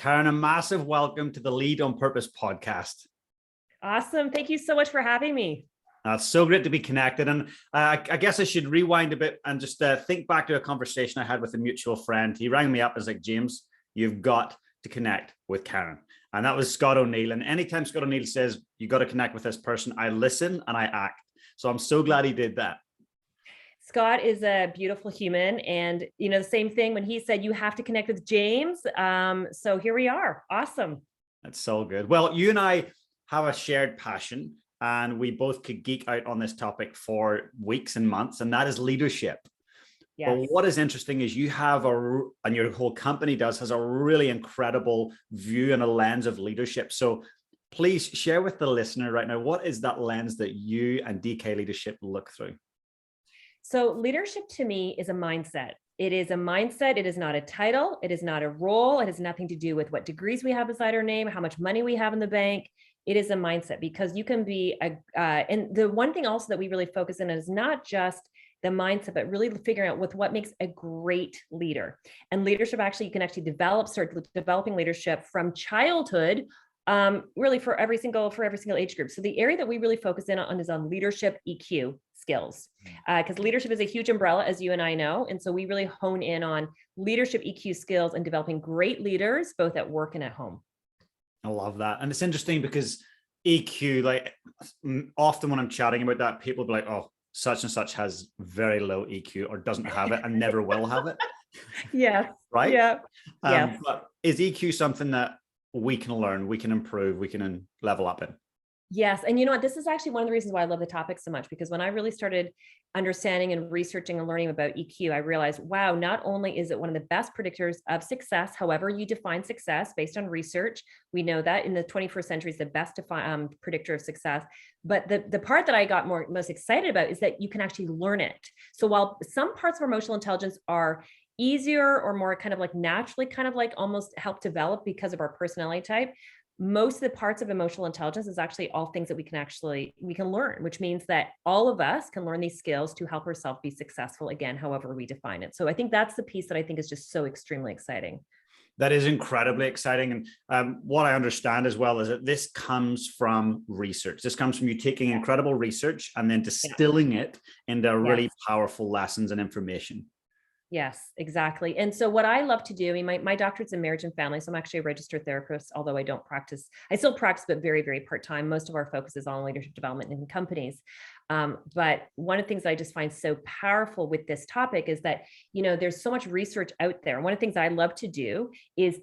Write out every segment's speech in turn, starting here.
Karyn, a massive welcome to the Lead on Purpose podcast. Awesome. Thank you so much for having me. It's so great to be connected. And I guess I should rewind a bit and just think back to a conversation I had with a mutual friend. He rang me up and was like, James, you've got to connect with Karyn. And that was Scott O'Neill. And anytime Scott O'Neill says, you got to connect with this person, I listen and I act. So I'm so glad he did that. Scott is a beautiful human. And, the same thing when he said, you have to connect with James. So here we are. Awesome. That's so good. Well, you and I have a shared passion, and we both could geek out on this topic for weeks and months, and that is leadership. Yes. But what is interesting is you have and your whole company has a really incredible view and a lens of leadership. So please share with the listener right now, what is that lens that you and DK Leadership look through? So leadership to me is a mindset. It is a mindset. It is not a title. It is not a role. It has nothing to do with what degrees we have beside our name, how much money we have in the bank. It is a mindset, because you can be and the one thing also that we really focus in is not just the mindset, but really figuring out what makes a great leader. And leadership, actually, you can actually start developing leadership from childhood, really for every single age group. So the area that we really focus in on is on leadership EQ skills, because leadership is a huge umbrella, as you and I know. And so we really hone in on leadership EQ skills and developing great leaders, both at work and at home. I love that. And it's interesting because EQ, like often when I'm chatting about that, people be like, oh, such and such has very low EQ or doesn't have it and never will have it. Yeah. Right? Yeah. But is EQ something that we can learn, we can improve, we can level up in? Yes. And you know what, this is actually one of the reasons why I love the topic so much, because when I really started understanding and researching and learning about EQ, I realized, wow, not only is it one of the best predictors of success, however you define success based on research, we know that in the 21st century is the best predictor of success. But the part that I got most excited about is that you can actually learn it. So while some parts of emotional intelligence are easier or more kind of like naturally kind of like almost help develop because of our personality type, most of the parts of emotional intelligence is actually all things that we can learn, which means that all of us can learn these skills to help ourselves be successful, again, however we define it. So I think that's the piece that I think is just so extremely exciting. That is incredibly exciting. And what I understand as well is that this comes from research. This comes from you taking incredible research and then distilling it into really powerful lessons and information. Yes, exactly. And so what I love to do, I mean, my doctorate's in marriage and family, so I'm actually a registered therapist, although I don't practice. I still practice, but very, very part-time. Most of our focus is on leadership development in companies. But one of the things I just find so powerful with this topic is that, there's so much research out there. And one of the things I love to do is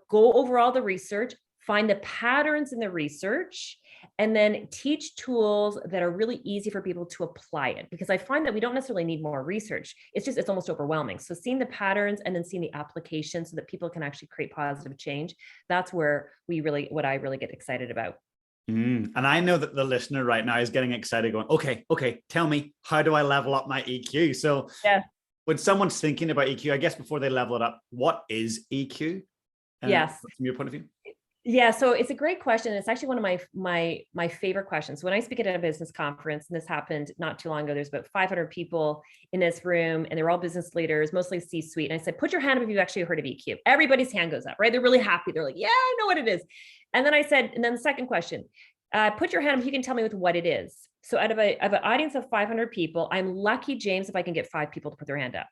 go over all the research, find the patterns in the research, and then teach tools that are really easy for people to apply it. Because I find that we don't necessarily need more research. It's almost overwhelming. So seeing the patterns and then seeing the application so that people can actually create positive change, that's where what I really get excited about. And I know that the listener right now is getting excited going, okay, tell me, how do I level up my EQ? So when someone's thinking about EQ, I guess before they level it up, what is EQ? Yes. From your point of view? Yeah, so it's a great question. It's actually one of my favorite questions. When I speak at a business conference, and this happened not too long ago, there's about 500 people in this room, and they're all business leaders, mostly C-suite. And I said, put your hand up if you've actually heard of EQ. Everybody's hand goes up, right? They're really happy. They're like, yeah, I know what it is. And then I said, and then the second question, put your hand up if you can tell me what it is. So out of an audience of 500 people, I'm lucky, James, if I can get 5 people to put their hand up.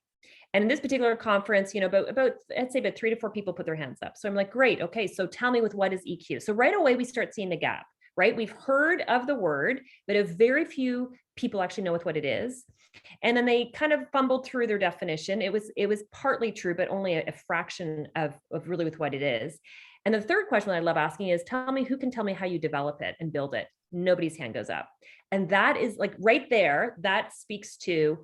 And in this particular conference, about I'd say about 3 to 4 people put their hands up. So I'm like, great. Okay. So tell me what is EQ? So right away, we start seeing the gap, right? We've heard of the word, but a very few people actually know what it is. And then they kind of fumbled through their definition. It was partly true, but only a fraction of really with what it is. And the third question that I love asking is, who can tell me how you develop it and build it? Nobody's hand goes up. And that is like right there, that speaks to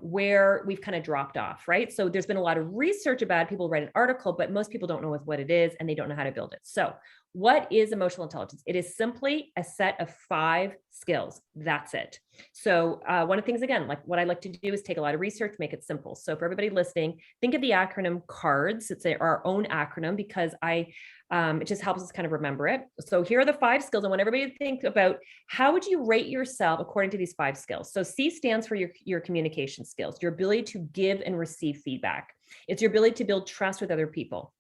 where we've kind of dropped off, right? So there's been a lot of research about it. People write an article, but most people don't know what it is and they don't know how to build it. So what is emotional intelligence? It is simply a set of 5 skills. That's it. So one of the things, again, like what I like to do is take a lot of research, make it simple. So for everybody listening, think of the acronym CARDS. It's our own acronym because it just helps us kind of remember it. So here are the 5 skills. I want everybody to think about how would you rate yourself according to these 5 skills. So C stands for your communication skills, your ability to give and receive feedback. It's your ability to build trust with other people.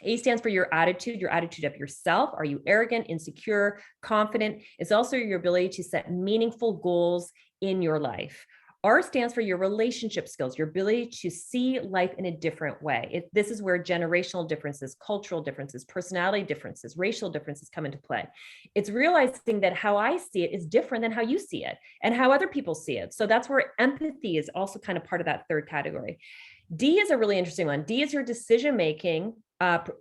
A stands for your attitude of yourself. Are you arrogant, insecure, confident? It's also your ability to set meaningful goals in your life. R stands for your relationship skills, your ability to see life in a different way. This is where generational differences, cultural differences, personality differences, racial differences come into play. It's realizing that how I see it is different than how you see it and how other people see it. So that's where empathy is also kind of part of that third category. D is a really interesting one. D is your decision-making,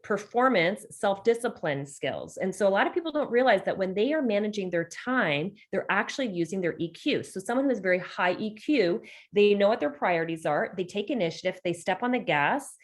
performance, self-discipline skills. And so a lot of people don't realize that when they are managing their time, they're actually using their EQ. So someone who has very high EQ, they know what their priorities are, they take initiative, they step on the gas,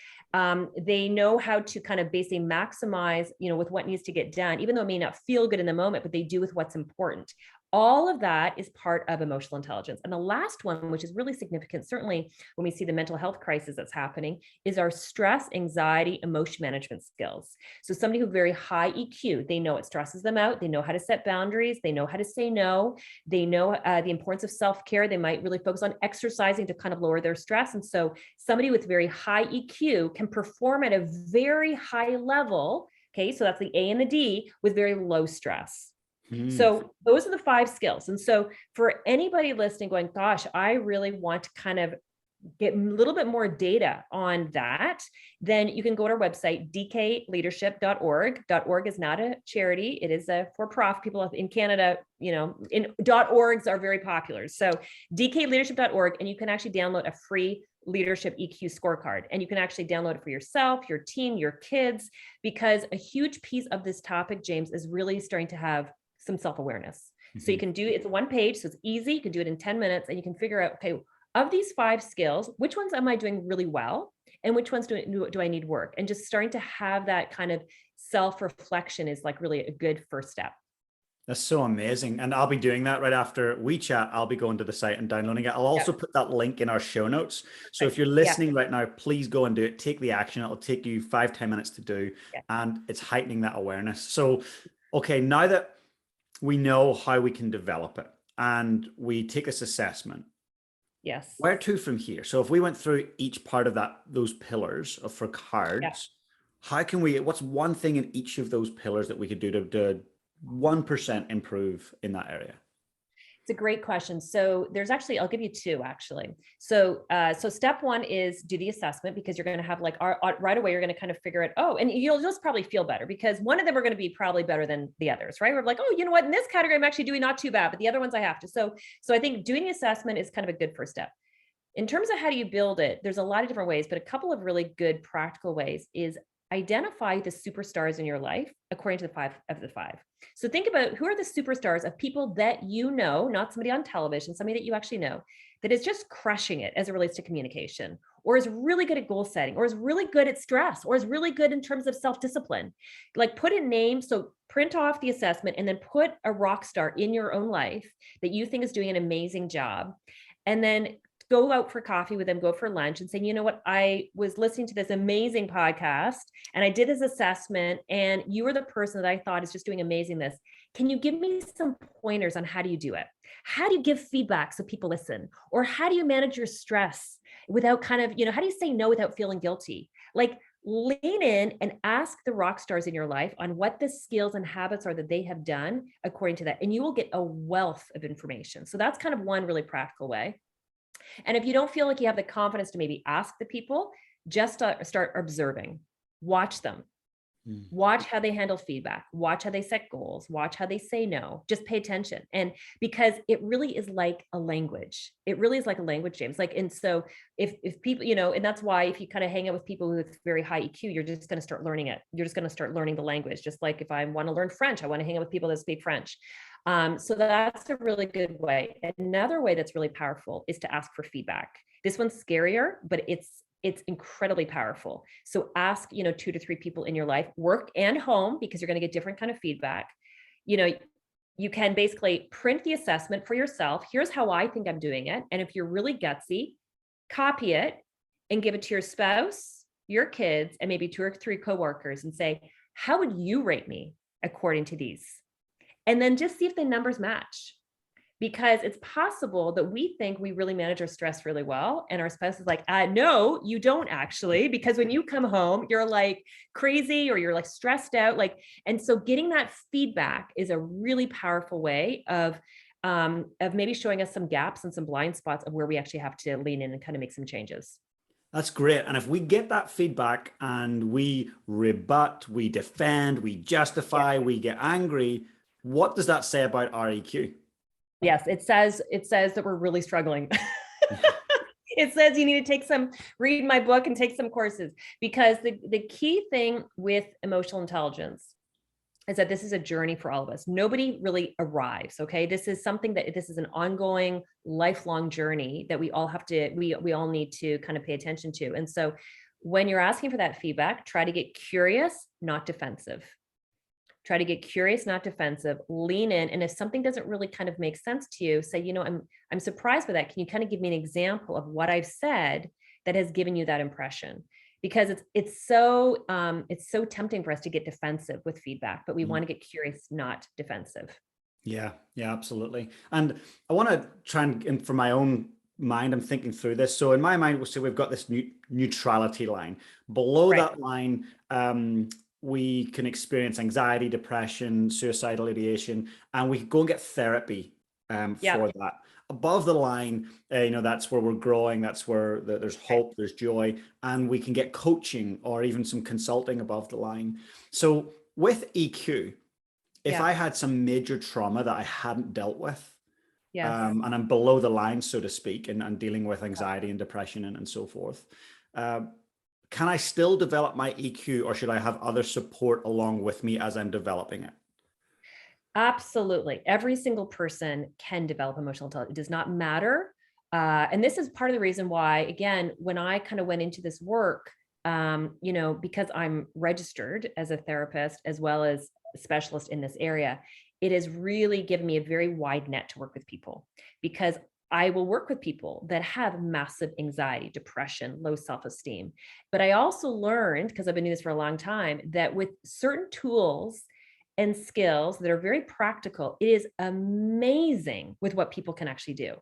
they know how to kind of basically maximize, with what needs to get done, even though it may not feel good in the moment, but they do with what's important. All of that is part of emotional intelligence. And the last one, which is really significant, certainly when we see the mental health crisis that's happening, is our stress, anxiety, emotion management skills. So somebody who very high EQ, they know it stresses them out. They know how to set boundaries. They know how to say no. They know the importance of self-care. They might really focus on exercising to kind of lower their stress. And so somebody with very high EQ can perform at a very high level. Okay, so that's the A and the D with very low stress. So those are the 5 skills. And so for anybody listening going, gosh, I really want to kind of get a little bit more data on that, then you can go to our website, dkleadership.org. .org is not a charity. It is a for-profit. People in Canada, in .orgs are very popular. So dkleadership.org, and you can actually download a free leadership EQ scorecard. And you can actually download it for yourself, your team, your kids, because a huge piece of this topic, James, is really starting to have some self-awareness. So you can do, it's 1 page, so it's easy. You can do it in 10 minutes and you can figure out, okay, of these 5 skills, which ones am I doing really well? And which ones do I need work? And just starting to have that kind of self-reflection is like really a good first step. That's so amazing. And I'll be doing that right after we chat. I'll be going to the site and downloading it. I'll also put that link in our show notes. So if you're listening right now, please go and do it. Take the action. It'll take you 5-10 minutes to do. And it's heightening that awareness. So, okay, now that we know how we can develop it and we take this assessment. Yes. Where to from here? So if we went through each part of those pillars for cards, how can what's one thing in each of those pillars that we could do to 1% improve in that area? It's a great question. So there's actually, I'll give you 2 actually. So step 1 is do the assessment, because you're going to have right away, you're going to kind of figure it. Oh, and you'll just probably feel better because one of them are going to be probably better than the others, right? We're like, oh, you know what? In this category, I'm actually doing not too bad, but the other ones I have to. So I think doing the assessment is kind of a good first step. In terms of how do you build it, there's a lot of different ways, but a couple of really good practical ways is identify the superstars in your life according to the 5 of the 5. So think about who are the superstars of people that you know, not somebody on television, somebody that you actually know, that is just crushing it as it relates to communication, or is really good at goal setting, or is really good at stress, or is really good in terms of self-discipline. Like put a name, so print off the assessment and then put a rock star in your own life that you think is doing an amazing job. And then go out for coffee with them, go for lunch and say, you know what, I was listening to this amazing podcast and I did this assessment and you were the person that I thought is just doing amazing this. Can you give me some pointers on how do you do it? How do you give feedback so people listen? Or how do you manage your stress without kind of, how do you say no without feeling guilty? Like lean in and ask the rock stars in your life on what the skills and habits are that they have done according to that. And you will get a wealth of information. So that's kind of one really practical way. And if you don't feel like you have the confidence to maybe ask the people, just start observing, watch them, watch how they handle feedback, watch how they set goals, watch how they say no, just pay attention. And because it really is like a language, it really is like a language, James. And so if people, and that's why if you kind of hang out with people with very high EQ, you're just going to start learning it. You're just going to start learning the language. Just like if I want to learn French, I want to hang out with people that speak French. So that's a really good way. Another way that's really powerful is to ask for feedback. This one's scarier, but it's incredibly powerful. So ask, 2 to 3 people in your life, work and home, because you're going to get different kind of feedback. You can basically print the assessment for yourself. Here's how I think I'm doing it. And if you're really gutsy, copy it and give it to your spouse, your kids, and maybe 2 or 3 coworkers and say, how would you rate me according to these? And then just see if the numbers match. because it's possible that we think we really manage our stress really well. And our spouse is like, no, you don't actually, because when you come home, you're like crazy or you're like stressed out. And so getting that feedback is a really powerful way of maybe showing us some gaps and some blind spots of where we actually have to lean in and kind of make some changes. That's great. And if we get that feedback and we rebut, we defend, we justify, we get angry, what does that say about our EQ? Yes, it says that we're really struggling. It says you need to read my book and take some courses, because the key thing with emotional intelligence is that this is a journey for all of us. Nobody really arrives. Okay. This is an ongoing, lifelong journey that we all need to kind of pay attention to. And so when you're asking for that feedback, try to get curious, not defensive. Try to get curious, not defensive, lean in. And if something doesn't really kind of make sense to you, say, I'm surprised by that. Can you kind of give me an example of what I've said that has given you that impression? Because it's so tempting for us to get defensive with feedback, but we want to get curious, not defensive. Yeah, absolutely. And I want to try and, from my own mind, I'm thinking through this. So in my mind, we'll say we've got this neutrality line. Below that line, we can experience anxiety, depression, suicidal ideation, and we can go and get therapy for that. Above the line, that's where we're growing. That's where there's hope, there's joy, and we can get coaching or even some consulting above the line. So with EQ, if I had some major trauma that I hadn't dealt with, and I'm below the line, so to speak, and dealing with anxiety and depression and so forth, can I still develop my EQ, or should I have other support along with me as I'm developing it? Absolutely. Every single person can develop emotional intelligence. It does not matter. And this is part of the reason why, again, when I kind of went into this work, because I'm registered as a therapist as well as a specialist in this area, it has really given me a very wide net to work with people, because I will work with people that have massive anxiety, depression, low self-esteem. But I also learned, because I've been doing this for a long time, that with certain tools and skills that are very practical, it is amazing with what people can actually do.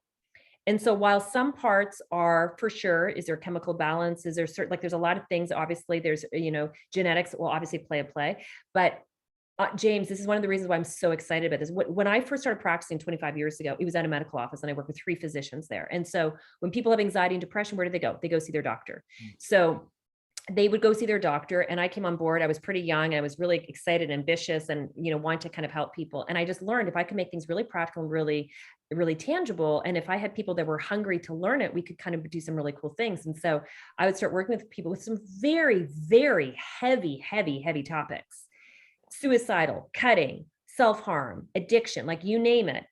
And so while some parts are, for sure, is there chemical balance? Is there certain, there's a lot of things, obviously there's, genetics will obviously play, but James, this is one of the reasons why I'm so excited about this. When I first started practicing 25 years ago, it was at a medical office, and I worked with 3 physicians there. And so when people have anxiety and depression, where do they go? They go see their doctor. So they would go see their doctor, and I came on board. I was pretty young. I was really excited, ambitious, and, wanted to kind of help people. And I just learned if I could make things really practical and really, really tangible, and if I had people that were hungry to learn it, we could kind of do some really cool things. And so I would start working with people with some very, very heavy topics. Suicidal, cutting, self-harm, addiction, you name it.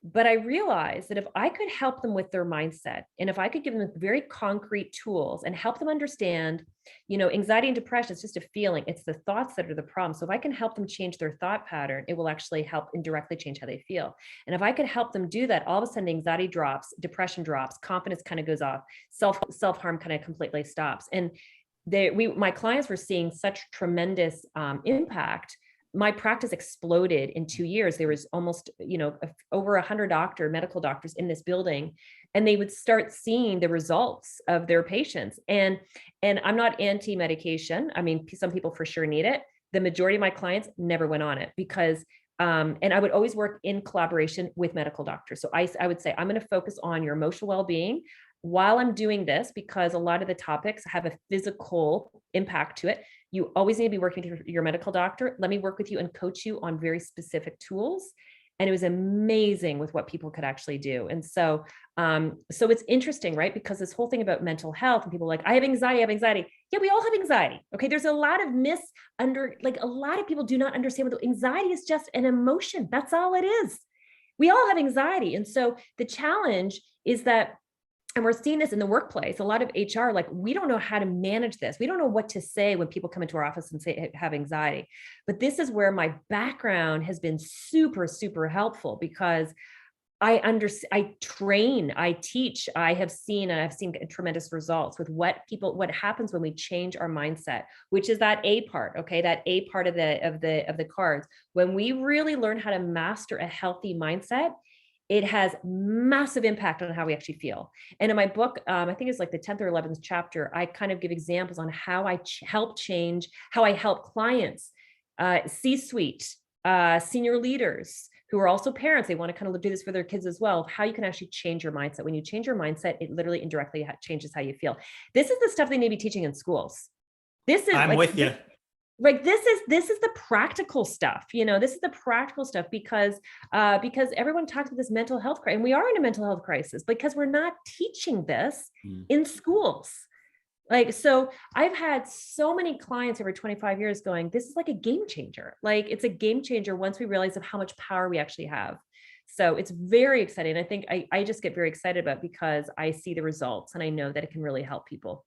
But I realized that if I could help them with their mindset, and if I could give them very concrete tools and help them understand, anxiety and depression is just a feeling. It's the thoughts that are the problem. So if I can help them change their thought pattern, it will actually help indirectly change how they feel. And if I could help them do that, all of a sudden anxiety drops, depression drops, confidence kind of goes off, self-harm kind of completely stops. And my clients were seeing such tremendous impact. My practice exploded in 2 years. There was almost, over 100 medical doctors in this building, and they would start seeing the results of their patients. And I'm not anti-medication. I mean, some people for sure need it. The majority of my clients never went on it because, and I would always work in collaboration with medical doctors. So I would say, I'm going to focus on your emotional well-being while I'm doing this, because a lot of the topics have a physical impact to it. You always need to be working with your medical doctor. Let me work with you and coach you on very specific tools. And it was amazing with what people could actually do. And so, so it's interesting, right? Because this whole thing about mental health, and people are like, I have anxiety. Yeah, we all have anxiety. Okay. There's a lot of a lot of people do not understand what anxiety is. Just an emotion. That's all it is. We all have anxiety. And so the challenge is that, and we're seeing this in the workplace, a lot of HR, we don't know how to manage this. We don't know what to say when people come into our office and say have anxiety. But this is where my background has been super, super helpful, because I train, I teach, I've seen tremendous results with what happens when we change our mindset, which is that A part. Okay. That A part of the cards. When we really learn how to master a healthy mindset, it has massive impact on how we actually feel. And in my book, I think it's like the 10th or 11th chapter, I kind of give examples on how I how I help clients, C-suite, senior leaders who are also parents. They want to kind of do this for their kids as well. How you can actually change your mindset. When you change your mindset, it literally indirectly changes how you feel. This is the stuff they need to be teaching in schools. I'm with you. Like this is the practical stuff, this is the practical stuff because everyone talks about this mental health crisis, and we are in a mental health crisis because we're not teaching this in schools. Like, so I've had so many clients over 25 years going, this is like a game changer. Like, it's a game changer once we realize of how much power we actually have. So it's very exciting. I think I just get very excited about it because I see the results and I know that it can really help people.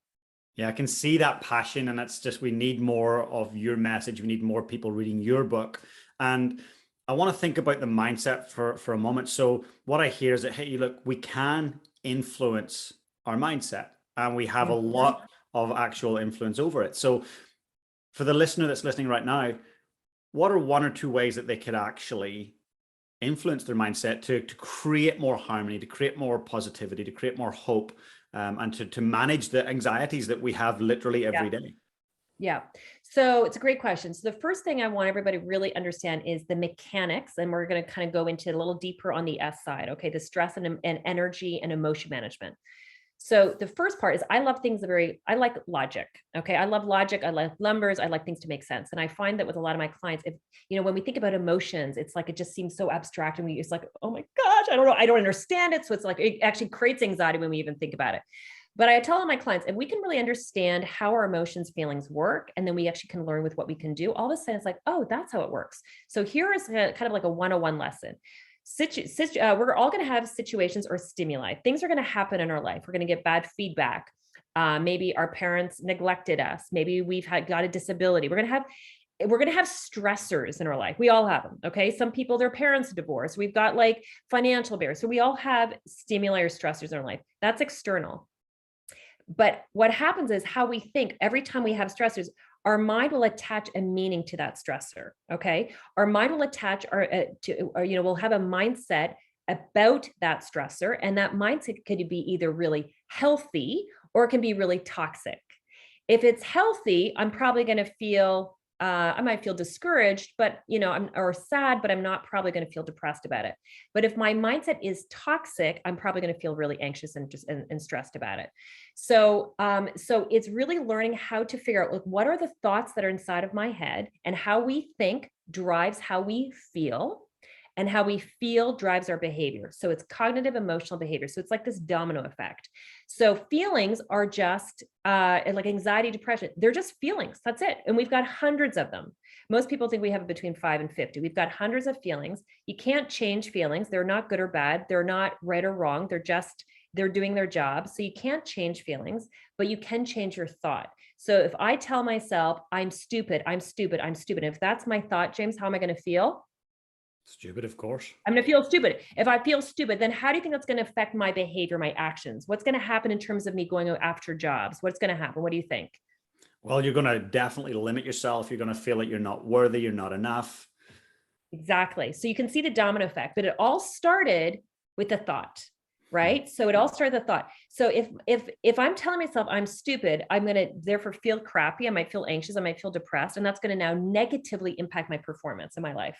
Yeah, I can see that passion, and it's just, we need more of your message. We need more people reading your book. And I want to think about the mindset for a moment. So what I hear is that, hey, look, we can influence our mindset, and we have a lot of actual influence over it. So for the listener that's listening right now, what are one or two ways that they could actually influence their mindset to create more harmony, to create more positivity, to create more hope, and to manage the anxieties that we have literally every day? Yeah. So it's a great question. So the first thing I want everybody to really understand is the mechanics, and we're going to kind of go into a little deeper on the S side. Okay. The stress and energy and emotion management. So the first part is I love things that I like logic. Okay. I love logic. I like numbers. I like things to make sense. And I find that with a lot of my clients, if, when we think about emotions, it's like, it just seems so abstract, and it's like, oh my gosh, I don't know. I don't understand it. So it's like, it actually creates anxiety when we even think about it. But I tell all my clients, if we can really understand how our emotions, feelings work, and then we actually can learn with what we can do, all of a sudden it's like, oh, that's how it works. So here is kind of like a 101 lesson. We're all going to have situations or stimuli. Things are going to happen in our life. We're going to get bad feedback. Maybe our parents neglected us. Maybe we've got a disability. We're going to have stressors in our life. We all have them. Okay. Some people, their parents divorced. We've got like financial barriers. So we all have stimuli or stressors in our life. That's external. But what happens is how we think. Every time we have stressors, our mind will attach a meaning to that stressor. Okay. Our mind will attach we'll have a mindset about that stressor. And that mindset could be either really healthy or it can be really toxic. If it's healthy, I'm probably going to feel, I might feel discouraged, but or sad, but I'm not probably going to feel depressed about it. But if my mindset is toxic, I'm probably going to feel really anxious and stressed about it. So it's really learning how to figure out, like, what are the thoughts that are inside of my head, and how we think drives how we feel, and how we feel drives our behavior. So it's cognitive, emotional behavior. So it's like this domino effect. So feelings are just like anxiety, depression. They're just feelings. That's it. And we've got hundreds of them. Most people think we have between 5 and 50. We've got hundreds of feelings. You can't change feelings. They're not good or bad. They're not right or wrong. They're doing their job. So you can't change feelings, but you can change your thought. So if I tell myself, I'm stupid, I'm stupid, I'm stupid. If that's my thought, James, how am I going to feel? Stupid, of course. I'm going to feel stupid. If I feel stupid, then how do you think that's going to affect my behavior, my actions? What's going to happen in terms of me going after jobs? What's going to happen? What do you think? Well, you're going to definitely limit yourself. You're going to feel like you're not worthy, you're not enough. Exactly. So you can see the domino effect, but it all started with a thought, right? So it all started with a thought. So if I'm telling myself I'm stupid, I'm going to therefore feel crappy. I might feel anxious. I might feel depressed. And that's going to now negatively impact my performance in my life.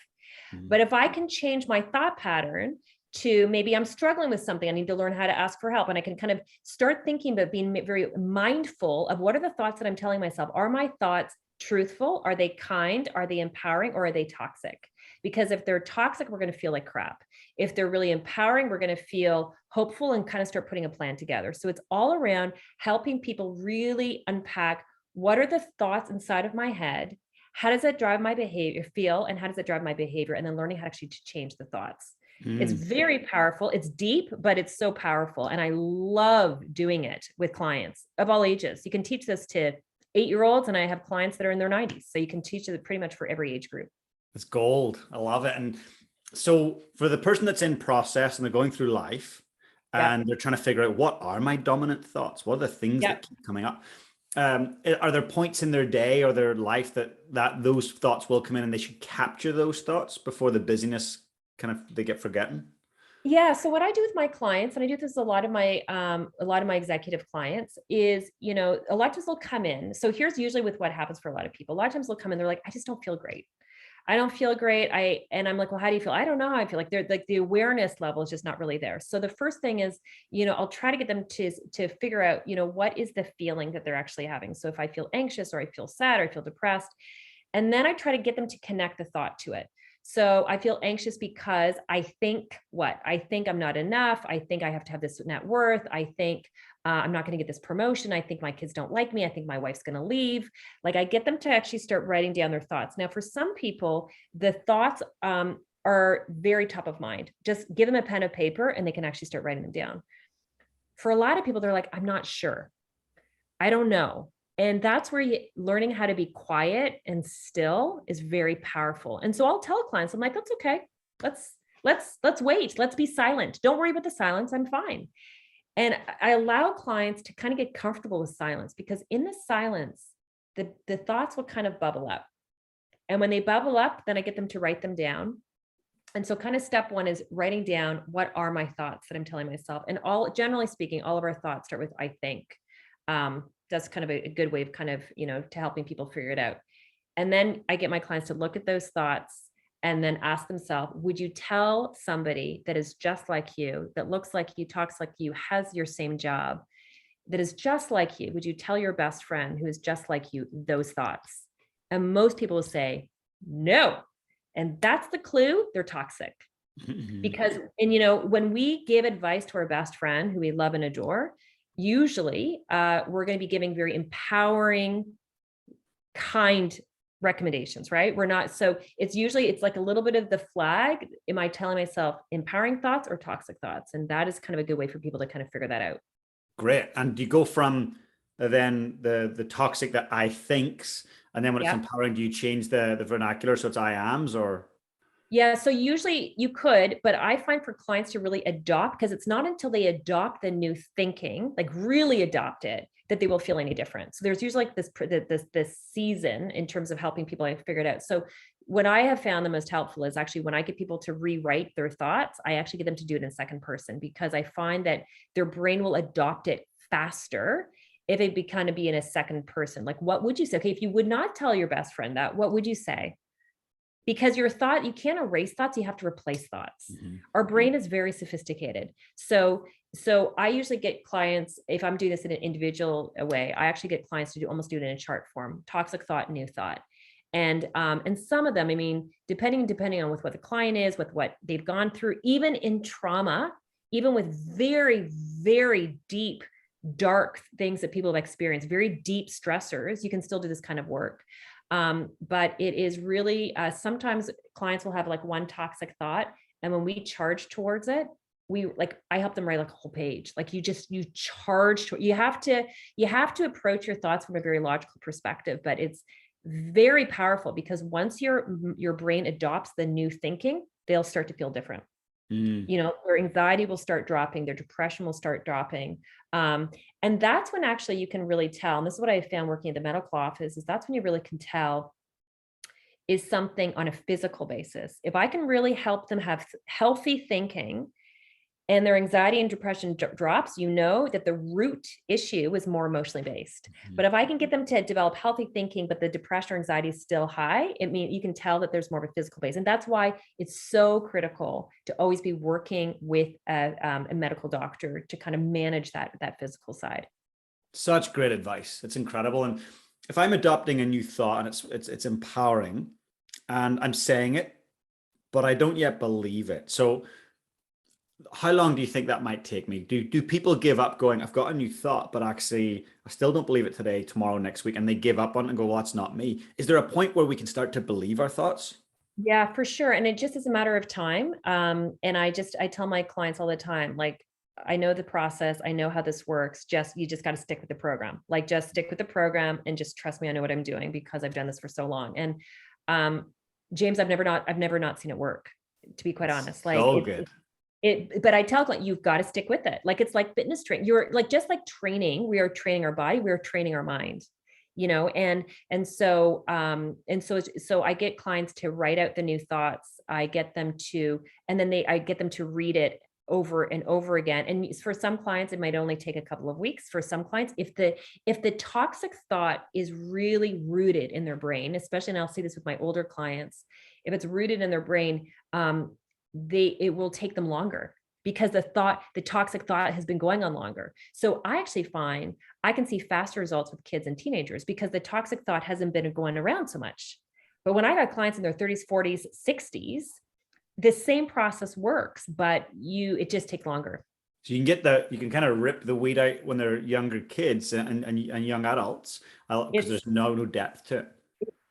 But if I can change my thought pattern to, maybe I'm struggling with something, I need to learn how to ask for help. And I can kind of start thinking about being very mindful of what are the thoughts that I'm telling myself. Are my thoughts truthful? Are they kind? Are they empowering? Or are they toxic? Because if they're toxic, we're going to feel like crap. If they're really empowering, we're going to feel hopeful and kind of start putting a plan together. So it's all around helping people really unpack, what are the thoughts inside of my head? How does that drive my behavior, and how does it drive my behavior? And then learning how to change the thoughts. It's very powerful. It's deep, but it's so powerful. And I love doing it with clients of all ages. You can teach this to 8-year-olds, and I have clients that are in their 90s. So you can teach it pretty much for every age group. It's gold. I love it. And so for the person that's in process and they're going through life and they're trying to figure out, what are my dominant thoughts? What are the things that keep coming up? Are there points in their day or their life that those thoughts will come in and they should capture those thoughts before the busyness they get forgotten? Yeah. So what I do with my clients, and I do this with a lot of my executive clients, is, a lot of times they'll come in. So here's usually with what happens for a lot of people. A lot of times they'll come in, they're like, I just don't feel great. I don't feel great. And I'm like, well, how do you feel? I don't know how I feel. Like they're like, the awareness level is just not really there. So the first thing is, I'll try to get them to figure out, what is the feeling that they're actually having. So if I feel anxious, or I feel sad, or I feel depressed, and then I try to get them to connect the thought to it. So I feel anxious because I think what? I think I'm not enough. I think I have to have this net worth. I think I'm not going to get this promotion. I think my kids don't like me. I think my wife's going to leave. Like, I get them to actually start writing down their thoughts. Now, for some people, the thoughts are very top of mind. Just give them a pen and paper and they can actually start writing them down. For a lot of people, they're like, I'm not sure. I don't know. And that's where learning how to be quiet and still is very powerful. And so I'll tell clients, I'm like, that's okay. Let's wait. Let's be silent. Don't worry about the silence. I'm fine. And I allow clients to kind of get comfortable with silence, because in the silence, the thoughts will kind of bubble up. And when they bubble up, then I get them to write them down. And so kind of step one is writing down, what are my thoughts that I'm telling myself? And generally speaking, all of our thoughts start with, I think. That's kind of a good way of kind of, to helping people figure it out. And then I get my clients to look at those thoughts and then ask themselves, would you tell somebody that is just like you, that looks like you, talks like you, has your same job, that is just like you, would you tell your best friend who is just like you those thoughts? And most people will say no. And that's the clue, they're toxic. Because, and when we give advice to our best friend who we love and adore, usually we're going to be giving very empowering, kind recommendations, right? We're not, so it's like a little bit of the flag. Am I telling myself empowering thoughts or toxic thoughts? And that is kind of a good way for people to kind of figure that out. Great. And do you go from then the toxic, that I thinks, and then when it's empowering, do you change the vernacular so it's I ams, or? Yeah, so usually you could, but I find for clients to really adopt, because it's not until they adopt the new thinking, like really adopt it, that they will feel any different. So there's usually like this season in terms of helping people figure it out. So what I have found the most helpful is actually when I get people to rewrite their thoughts, I actually get them to do it in second person, because I find that their brain will adopt it faster if it be kind of be in a second person. Like, what would you say? Okay, if you would not tell your best friend that, what would you say? Because your thought, you can't erase thoughts, you have to replace thoughts. Our brain is very sophisticated. So I usually get clients, if I'm doing this in an individual way, I actually get clients to almost do it in a chart form: toxic thought, new thought. And some of them, I mean, depending on with what the client is, with what they've gone through, even in trauma, even with very, very deep, dark things that people have experienced, very deep stressors, you can still do this kind of work. But it is really, sometimes clients will have like one toxic thought, and when we charge towards it, I help them write like a whole page. Like you charge, you have to approach your thoughts from a very logical perspective, but it's very powerful, because once your brain adopts the new thinking, they'll start to feel different. Their anxiety will start dropping, their depression will start dropping. And that's when actually you can really tell, and this is what I found working at the medical office, is that's when you really can tell is something on a physical basis. If I can really help them have healthy thinking and their anxiety and depression drops, that the root issue is more emotionally based. But if I can get them to develop healthy thinking, but the depression or anxiety is still high, it means you can tell that there's more of a physical base. And that's why it's so critical to always be working with a medical doctor to kind of manage that physical side. Such great advice. It's incredible. And if I'm adopting a new thought and it's empowering and I'm saying it, but I don't yet believe it. So how long do you think that might take me? Do people give up going, I've got a new thought, but actually I still don't believe it today, tomorrow, next week, and they give up on it and go, well, that's not me? Is there a point where we can start to believe our thoughts? Yeah, for sure. And it just is a matter of time. And I tell my clients all the time, like, I know the process. I know how this works. You just got to stick with the program. Like, just stick with the program and just trust me. I know what I'm doing, because I've done this for so long. And James, I've never not seen it work, to be quite honest. Like, so good. But I tell clients, you've got to stick with it. Like, it's like fitness training. You're like, just like training, we are training our body, we are training our mind, so I get clients to write out the new thoughts. I get them to, and then I get them to read it over and over again. And for some clients, it might only take a couple of weeks. For some clients, if the toxic thought is really rooted in their brain, especially, and I'll see this with my older clients, if it's rooted in their brain, it will take them longer, because the toxic thought has been going on longer. So I actually find I can see faster results with kids and teenagers because the toxic thought hasn't been going around so much. But when I got clients in their 30s, 40s, 60s, the same process works, but it just takes longer. So you can kind of rip the weed out when they're younger kids and young adults, because there's no depth to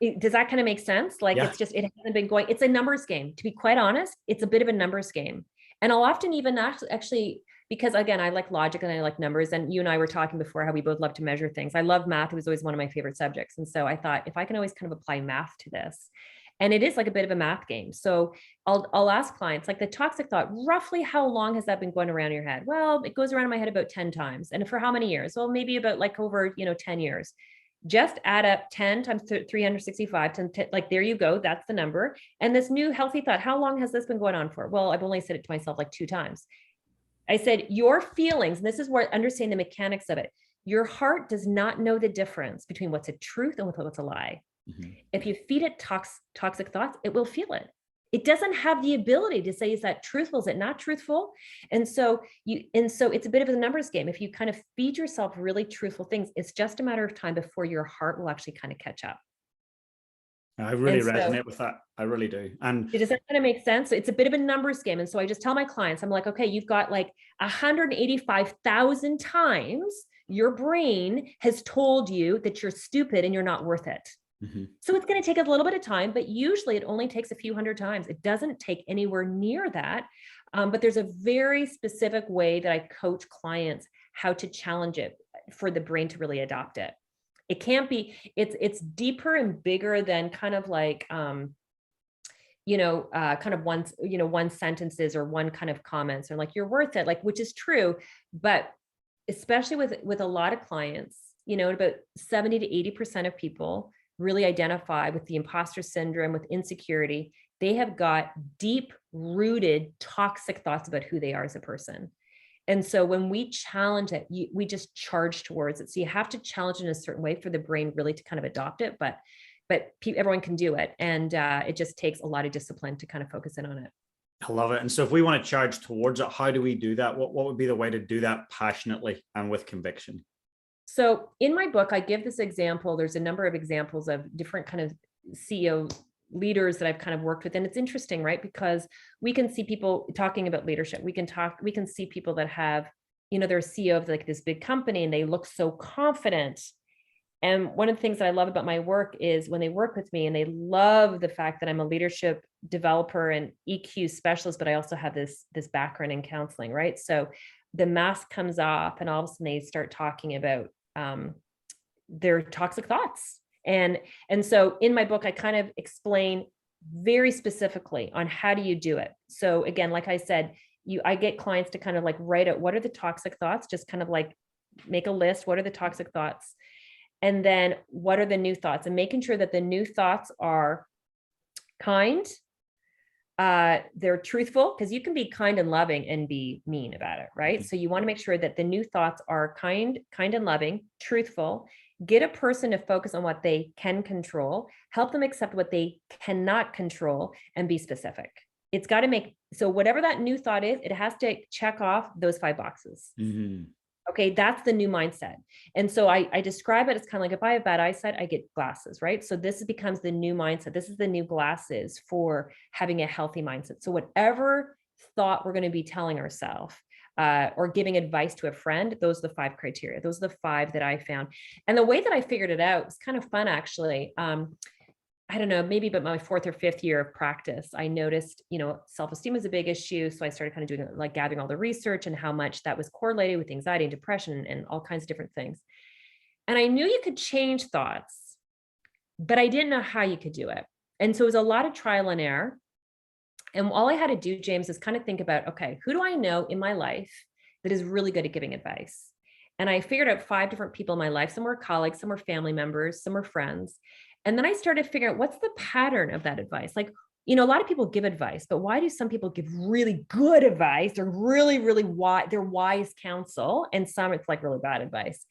it. Does that kind of make sense? Like, yeah. It hasn't been going, it's a numbers game. To be quite honest, it's a bit of a numbers game. And I'll often even actually, because again, I like logic and I like numbers, and you and I were talking before how we both love to measure things. I love math. It was always one of my favorite subjects. And so I thought, if I can always kind of apply math to this, and it is like a bit of a math game. So I'll ask clients, like, the toxic thought, roughly how long has that been going around your head? Well, it goes around in my head about 10 times. And for how many years? Well, maybe about like over, 10 years. Just add up 10 times 365, like, there you go. That's the number. And this new healthy thought, how long has this been going on for? Well, I've only said it to myself like 2 times. I said, your feelings, and this is where understanding the mechanics of it, your heart does not know the difference between what's a truth and what's a lie. Mm-hmm. If you feed it toxic thoughts, it will feel it. It doesn't have the ability to say, is that truthful? Is it not truthful? And so it's a bit of a numbers game. If you kind of feed yourself really truthful things, it's just a matter of time before your heart will actually kind of catch up. I really resonate with that. I really do. And does that kind of make sense? So it's a bit of a numbers game. And so I just tell my clients, I'm like, okay, you've got like 185,000 times your brain has told you that you're stupid and you're not worth it. Mm-hmm. So it's going to take a little bit of time, but usually it only takes a few hundred times. It doesn't take anywhere near that. But there's a very specific way that I coach clients how to challenge it for the brain to really adopt it. It can't be, it's deeper and bigger than kind of like, kind of one sentences or one kind of comments, or like, you're worth it, like, which is true. But especially with a lot of clients, about 70 to 80% of people really identify with the imposter syndrome, with insecurity. They have got deep rooted toxic thoughts about who they are as a person. And so when we challenge it, we just charge towards it. So you have to challenge it in a certain way for the brain really to kind of adopt it, but everyone can do it. And it just takes a lot of discipline to kind of focus in on it. I love it. And so if we want to charge towards it, how do we do that? What would be the way to do that passionately and with conviction? So in my book, I give this example. There's a number of examples of different kind of CEO leaders that I've kind of worked with. And it's interesting, right? Because we can see people talking about leadership. We can see people that have, they're a CEO of like this big company and they look so confident. And one of the things that I love about my work is when they work with me and they love the fact that I'm a leadership developer and EQ specialist, but I also have this background in counseling, right? So the mask comes off and all of a sudden they start talking about their toxic thoughts. And so in my book, I kind of explain very specifically on how do you do it. So again, like I said, I get clients to kind of like write out, what are the toxic thoughts? Just kind of like make a list. What are the toxic thoughts? And then what are the new thoughts? And making sure that the new thoughts are kind, they're truthful, because you can be kind and loving and be mean about it, right? Mm-hmm. So you want to make sure that the new thoughts are kind and loving, truthful. Get a person to focus on what they can control, help them accept what they cannot control, and be specific. It's got to so whatever that new thought is, it has to check off those 5 boxes. Mm-hmm. Okay, that's the new mindset. And so I describe it as kind of like, if I have bad eyesight, I get glasses, right? So this becomes the new mindset. This is the new glasses for having a healthy mindset. So whatever thought we're going to be telling ourselves or giving advice to a friend, those are the 5 criteria. Those are the 5 that I found. And the way that I figured it out was kind of fun, actually. I don't know, maybe about my 4th or 5th year of practice, I noticed, self-esteem was a big issue. So I started kind of doing like gathering all the research and how much that was correlated with anxiety and depression and all kinds of different things. And I knew you could change thoughts, but I didn't know how you could do it. And so it was a lot of trial and error. And all I had to do, James, is kind of think about, okay, who do I know in my life that is really good at giving advice? And I figured out 5 different people in my life. Some were colleagues, some were family members, some were friends. And then I started figuring out, what's the pattern of that advice? Like, a lot of people give advice, but why do some people give really good advice or really, really they're wise counsel, and some it's like really bad advice?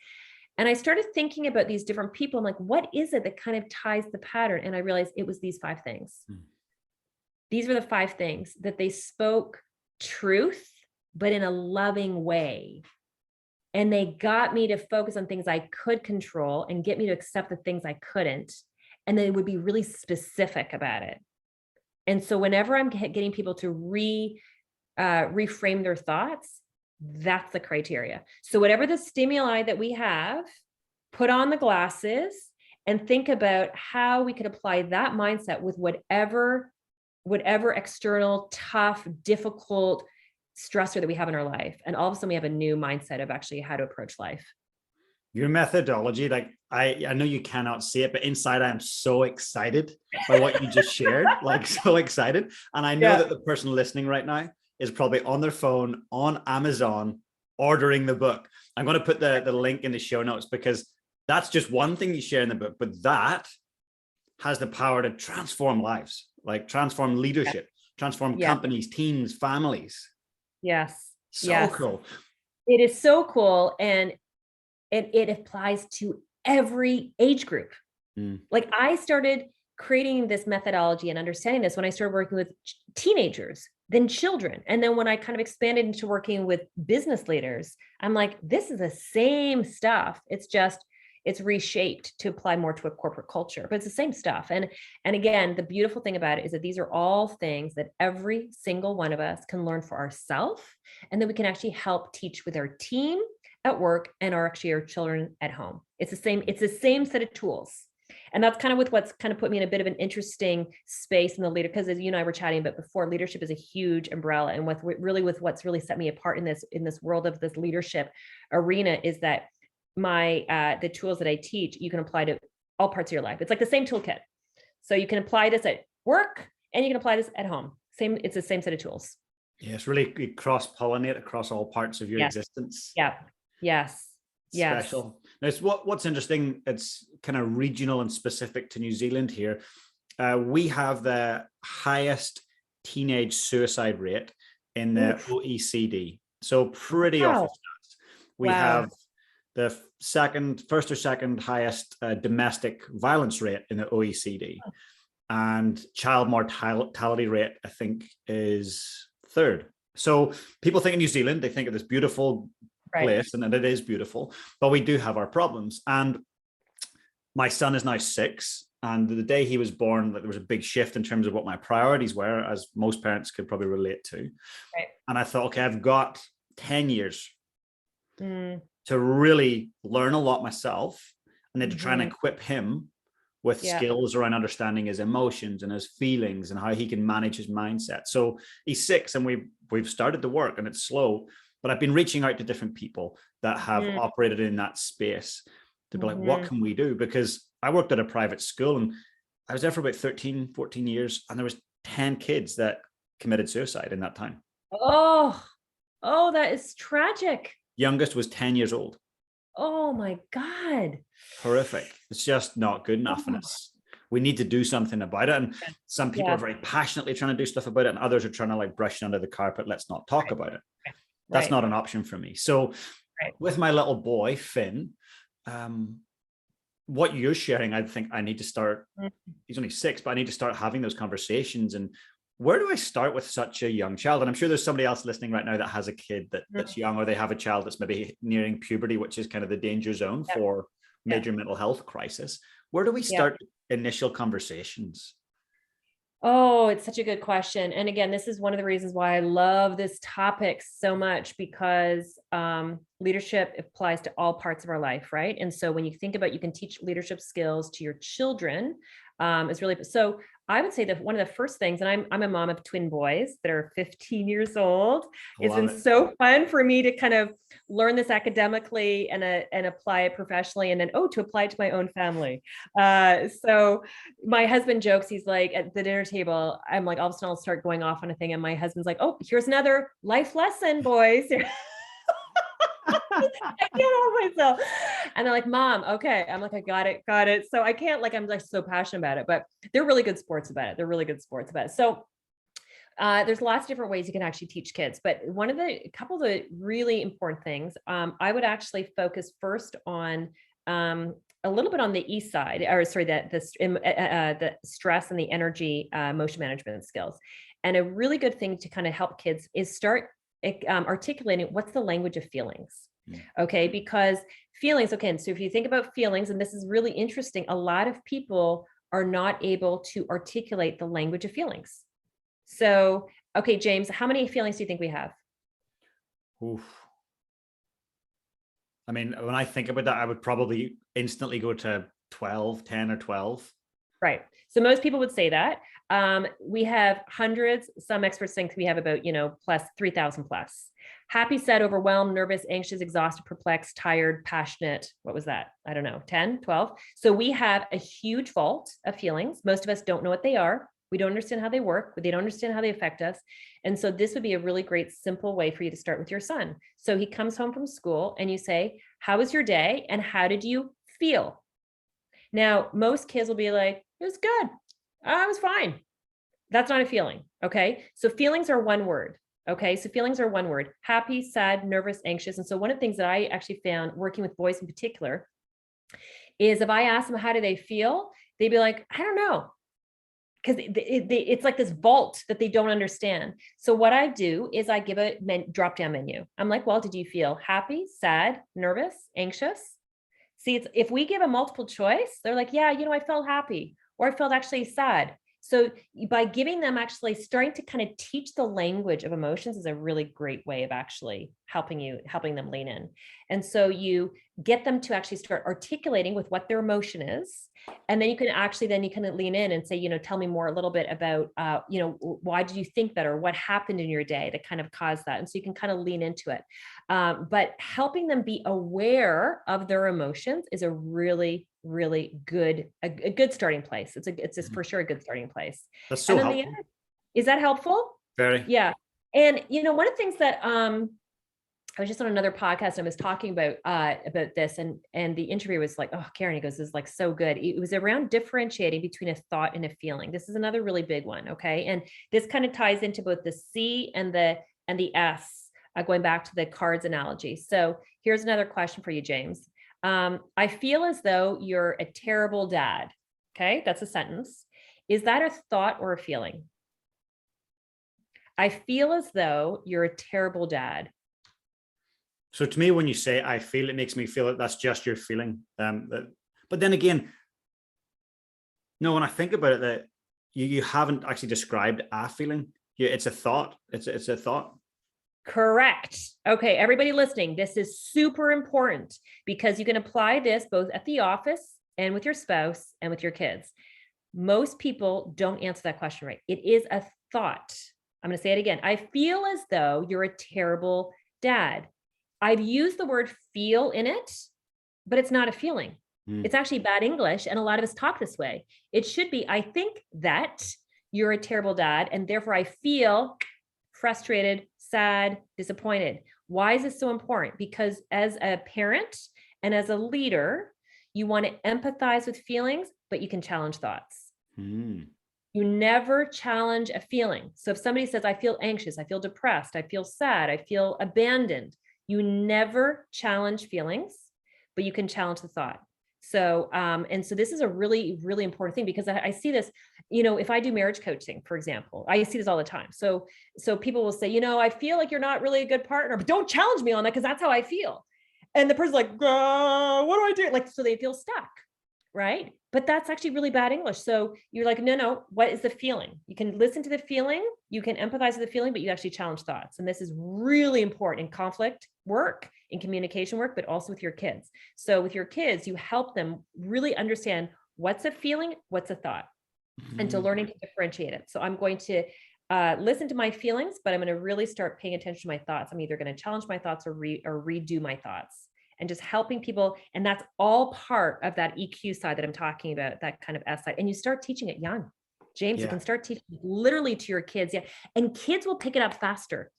And I started thinking about these different people. I'm like, what is it that kind of ties the pattern? And I realized it was these 5 things. These were the 5 things that they spoke truth, but in a loving way. And they got me to focus on things I could control and get me to accept the things I couldn't. And they would be really specific about it. And so whenever I'm getting people to reframe their thoughts, that's the criteria. So whatever the stimuli that we have, put on the glasses and think about how we could apply that mindset with whatever external, tough, difficult stressor that we have in our life. And all of a sudden we have a new mindset of actually how to approach life. Your methodology, like I know you cannot see it, but inside I am so excited by what you just shared, like so excited. And I know that the person listening right now is probably on their phone, on Amazon, ordering the book. I'm going to put the link in the show notes, because that's just one thing you share in the book, but that has the power to transform lives, like transform leadership, transform companies, teams, families. Yes. So cool. It is so cool. And it applies to every age group. Like I started creating this methodology and understanding this when I started working with teenagers, then children. And then when I kind of expanded into working with business leaders, I'm like, this is the same stuff. It's reshaped to apply more to a corporate culture, but it's the same stuff. And again, the beautiful thing about it is that these are all things that every single one of us can learn for ourselves, and then we can actually help teach with our team at work and our children at home. It's the same set of tools. And that's kind of with what's kind of put me in a bit of an interesting space in the leader, because as you and I were chatting about before, leadership is a huge umbrella. And what's really set me apart in this world of this leadership arena is that the tools that I teach, you can apply to all parts of your life. It's like the same toolkit. So you can apply this at work and you can apply this at home. It's the same set of tools. Yes, really cross-pollinate across all parts of your existence. Yeah. Yes. Special. Now, what's interesting, it's kind of regional and specific to New Zealand here. We have the highest teenage suicide rate in the OECD. So pretty awful stats. We have the first or second highest domestic violence rate in the OECD. And child mortality rate, I think, is 3rd. So people think of New Zealand, they think of this beautiful place, and it is beautiful, but we do have our problems. And my son is now 6, and the day he was born, there was a big shift in terms of what my priorities were, as most parents could probably relate to. And I thought, okay, I've got 10 years to really learn a lot myself, and then to try and equip him with skills around understanding his emotions and his feelings and how he can manage his mindset. So he's 6, and we've started the work, and it's slow. But I've been reaching out to different people that have operated in that space to be like, what can we do? Because I worked at a private school, and I was there for about 13, 14 years. And there was 10 kids that committed suicide in that time. Oh, that is tragic. Youngest was 10 years old. Oh my God. Horrific. It's just not good enough. And we need to do something about it. And some people are very passionately trying to do stuff about it, and others are trying to like brush it under the carpet. Let's not talk about it. That's not an option for me. So with my little boy, Finn, what you're sharing, I think I need to start, he's only 6, but I need to start having those conversations. And where do I start with such a young child? And I'm sure there's somebody else listening right now that has a kid that's young, or they have a child that's maybe nearing puberty, which is kind of the danger zone for major mental health crisis. Where do we start initial conversations? Oh, it's such a good question. And again, this is one of the reasons why I love this topic so much, because leadership applies to all parts of our life, right? And so when you think about, you can teach leadership skills to your children, is really, so I would say that one of the first things, and I'm a mom of twin boys that are 15 years old. It's been so fun for me to kind of learn this academically and apply it professionally, and then, to apply it to my own family. So my husband jokes, he's like, at the dinner table, I'm like, all of a sudden I'll start going off on a thing. And my husband's like, oh, here's another life lesson, boys. I can't help myself. And they're like, Mom, okay. I'm like, I got it. So I can't, like, I'm like so passionate about it, but they're really good sports about it. So there's lots of different ways you can actually teach kids, but a couple of the really important things, I would actually focus first on a little bit on the east side, or sorry, the stress and the energy emotion management skills. And a really good thing to kind of help kids is start articulating what's the language of feelings. Okay, because feelings, okay, so if you think about feelings, and this is really interesting, a lot of people are not able to articulate the language of feelings. So, okay, James, how many feelings do you think we have? Oof. I mean, when I think about that, I would probably instantly go to 10 or 12. Right. So most people would say that. We have hundreds. Some experts think we have about, plus 3,000 plus. Happy, sad, overwhelmed, nervous, anxious, exhausted, perplexed, tired, passionate. What was that? I don't know, 10, 12. So we have a huge vault of feelings. Most of us don't know what they are. We don't understand how they work, but they don't understand how they affect us. And so this would be a really great, simple way for you to start with your son. So he comes home from school and you say, how was your day? And how did you feel? Now, most kids will be like, it was good. I was fine. That's not a feeling. Okay. So feelings are one word. Okay. So feelings are one word: happy, sad, nervous, anxious. And so one of the things that I actually found working with boys in particular is if I ask them, how do they feel? They'd be like, I don't know. Because it's like this vault that they don't understand. So what I do is I give a drop-down menu. I'm like, well, did you feel happy, sad, nervous, anxious? See, if we give a multiple choice, they're like, yeah, I felt happy, or I felt actually sad. So by giving them, actually starting to kind of teach the language of emotions is a really great way of actually helping them lean in. And so you get them to actually start articulating with what their emotion is. And then you can lean in and say, tell me more a little bit about, why did you think that, or what happened in your day that kind of caused that? And so you can kind of lean into it. But helping them be aware of their emotions is a really, really good, a good starting place. It's just for sure a good starting place. That's so helpful. Is that helpful? Very. Yeah. And, one of the things that, I was just on another podcast and I was talking about this, and the interviewer was like, oh, Karyn, he goes, this is like so good. It was around differentiating between a thought and a feeling. This is another really big one. Okay. And this kind of ties into both the C and the S, going back to the cards analogy. So here's another question for you, James. I feel as though you're a terrible dad. Okay. That's a sentence. Is that a thought or a feeling? I feel as though you're a terrible dad. So to me, when you say I feel, it makes me feel that that's just your feeling. But then again, no, when I think about it, that you haven't actually described a feeling. It's a thought. It's a thought. Correct. Okay, everybody listening, this is super important because you can apply this both at the office and with your spouse and with your kids. Most people don't answer that question right. It is a thought. I'm going to say it again. I feel as though you're a terrible dad. I've used the word feel in it, but it's not a feeling. It's actually bad English. And a lot of us talk this way. It should be, I think that you're a terrible dad, and therefore I feel frustrated, sad, disappointed. Why is this so important? Because as a parent and as a leader, you want to empathize with feelings, but you can challenge thoughts. You never challenge a feeling. So if somebody says, I feel anxious, I feel depressed, I feel sad, I feel abandoned, you never challenge feelings, but you can challenge the thought. So, and so this is a really, really important thing, because I see this, if I do marriage coaching, for example, I see this all the time. So people will say, I feel like you're not really a good partner, but don't challenge me on that, because that's how I feel. And the person's like, what do I do? Like, so they feel stuck, right? But that's actually really bad English. So you're like, no, what is the feeling? You can listen to the feeling, you can empathize with the feeling, but you actually challenge thoughts. And this is really important in conflict work, in communication work, but also with your kids. So with your kids, you help them really understand what's a feeling, what's a thought, and to learning to differentiate it. So I'm going to listen to my feelings, but I'm going to really start paying attention to my thoughts. I'm either going to challenge my thoughts or redo my thoughts. And just helping people. And that's all part of that EQ side that I'm talking about, that kind of S side. And you start teaching it young. James, you can start teaching literally to your kids. Yeah. And kids will pick it up faster.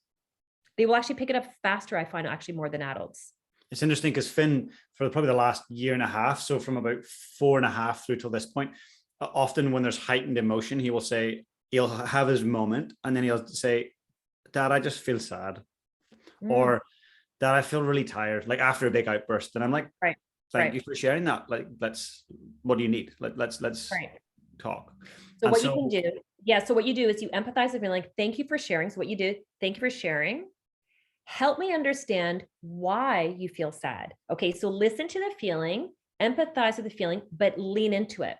They will actually pick it up faster, I find, actually more than adults. It's interesting because Finn, for probably the last year and a half, so from about 4.5 through till this point, often when there's heightened emotion, he'll have his moment and then he'll say, Dad, I just feel sad. Or Dad, I feel really tired, like after a big outburst. And I'm like, right. Thank you for sharing that. Like, what do you need? Let's talk. So what you can do, so what you do is you empathize with me, like, thank you for sharing. So what you do, thank you for sharing. Help me understand why you feel sad. Okay, so listen to the feeling, empathize with the feeling, but lean into it.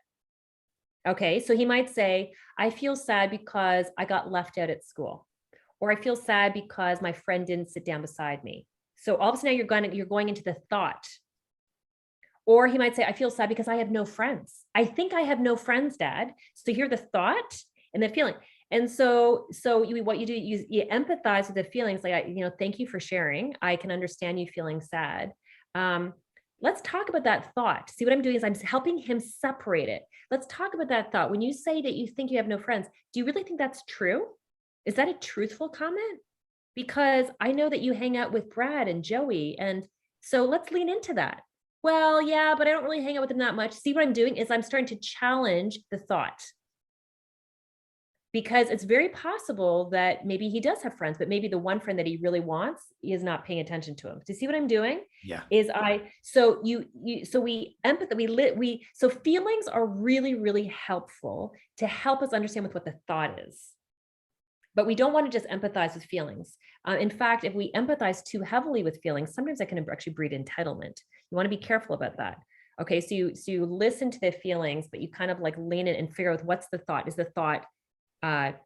Okay, so he might say, I feel sad because I got left out at school, or I feel sad because my friend didn't sit down beside me. So all of a sudden you're going into the thought. Or he might say, I feel sad because I have no friends. I think I have no friends, Dad. So hear the thought and the feeling. And so what you do, you empathize with the feelings, like, thank you for sharing. I can understand you feeling sad. Let's talk about that thought. See, what I'm doing is I'm helping him separate it. Let's talk about that thought. When you say that you think you have no friends, do you really think that's true? Is that a truthful comment? Because I know that you hang out with Brad and Joey. And so let's lean into that. Well, yeah, but I don't really hang out with them that much. See, what I'm doing is I'm starting to challenge the thought. Because it's very possible that maybe he does have friends, but maybe the one friend that he really wants is not paying attention to him. Do you see what I'm doing? Yeah. So feelings are really, really helpful to help us understand with what the thought is. But we don't want to just empathize with feelings. In fact, if we empathize too heavily with feelings, sometimes that can actually breed entitlement. You want to be careful about that. Okay, so you listen to the feelings, but you kind of like lean in and figure out what's the thought. Is the thought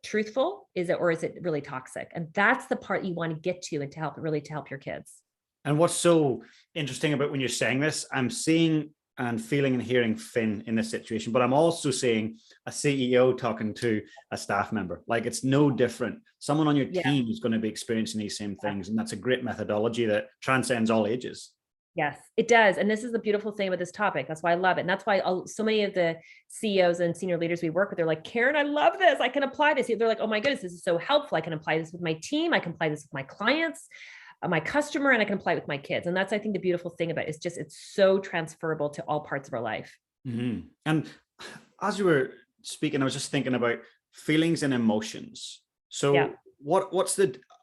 truthful? Is it really toxic? And that's the part you want to get to, and to help your kids. And what's so interesting about when you're saying this, I'm seeing and feeling and hearing Finn in this situation, but I'm also seeing a CEO talking to a staff member. Like, it's no different. Someone on your team is going to be experiencing these same things. And that's a great methodology that transcends all ages. Yes, it does. And this is the beautiful thing about this topic. That's why I love it. And that's why so many of the CEOs and senior leaders we work with, they're like, Karyn, I love this. I can apply this. They're like, oh my goodness, this is so helpful. I can apply this with my team. I can apply this with my clients, my customer, and I can apply it with my kids. And that's, I think, the beautiful thing about it is just, it's so transferable to all parts of our life. Mm-hmm. And as you were speaking, I was just thinking about feelings and emotions. So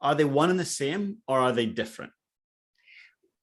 are they one and the same, or are they different?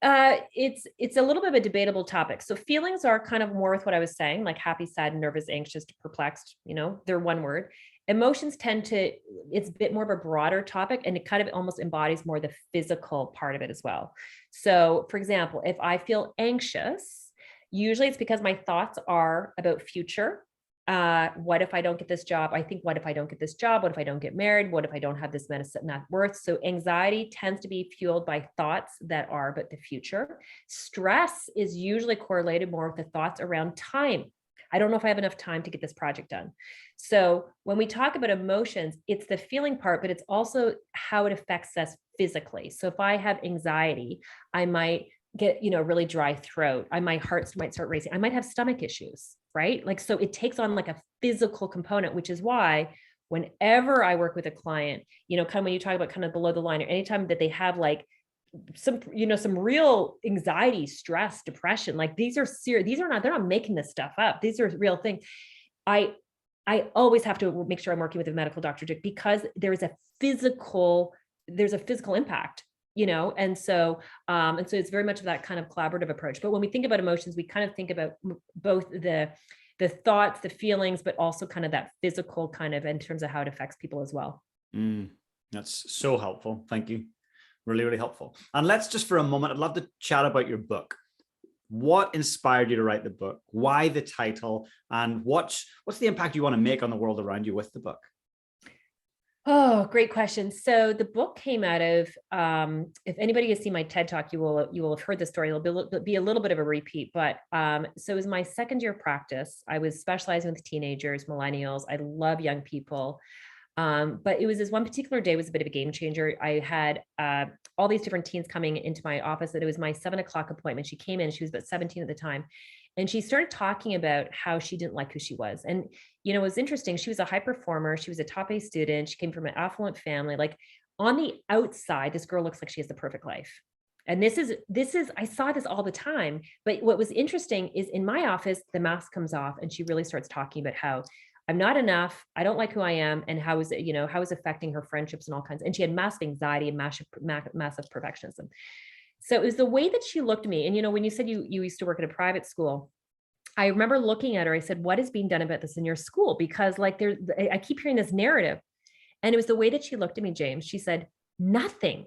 It's a little bit of a debatable topic. So feelings are kind of more with what I was saying, like happy, sad, nervous, anxious, perplexed, they're one word. Emotions it's a bit more of a broader topic, and it kind of almost embodies more the physical part of it as well. So for example, if I feel anxious, usually it's because my thoughts are about future. What if I don't get this job? I think, what if I don't get this job? What if I don't get married? What if I don't have this medicine net worth? So anxiety tends to be fueled by thoughts that are about the future. Stress is usually correlated more with the thoughts around time. I don't know if I have enough time to get this project done. So when we talk about emotions, it's the feeling part, but it's also how it affects us physically. So if I have anxiety, I might get, really dry throat. My heart might start racing. I might have stomach issues, right? Like, so it takes on like a physical component, which is why whenever I work with a client, kind of when you talk about kind of below the line, or anytime that they have like some real anxiety, stress, depression, like these are serious, they're not making this stuff up. These are real things. I always have to make sure I'm working with a medical doctor, because there's a physical impact, and so it's very much of that kind of collaborative approach. But when we think about emotions, we kind of think about both the thoughts, the feelings, but also kind of that physical kind of in terms of how it affects people as well. That's so helpful. Thank you. Really, really helpful. And let's just for a moment, I'd love to chat about your book. What inspired you to write the book? Why the title? And what's the impact you want to make on the world around you with the book? Oh, great question. So the book came out of, if anybody has seen my TED Talk, you will have heard the story. It'll be a little bit of a repeat, but so it was my second year of practice. I was specializing with teenagers, millennials. I love young people. But it was this one particular day was a bit of a game changer. I had all these different teens coming into my office, and it was my 7:00 appointment. She came in, she was about 17 at the time. And she started talking about how she didn't like who she was. And, it was interesting. She was a high performer. She was a top A student. She came from an affluent family. Like, on the outside, this girl looks like she has the perfect life. And this is, I saw this all the time. But what was interesting is in my office, the mask comes off and she really starts talking about how I'm not enough. I don't like who I am. And how is it, how is affecting her friendships and all kinds. And she had massive anxiety and massive perfectionism. So it was the way that she looked at me. And, when you said you used to work at a private school, I remember looking at her, I said, what is being done about this in your school? Because I keep hearing this narrative. And it was the way that she looked at me, James. She said, nothing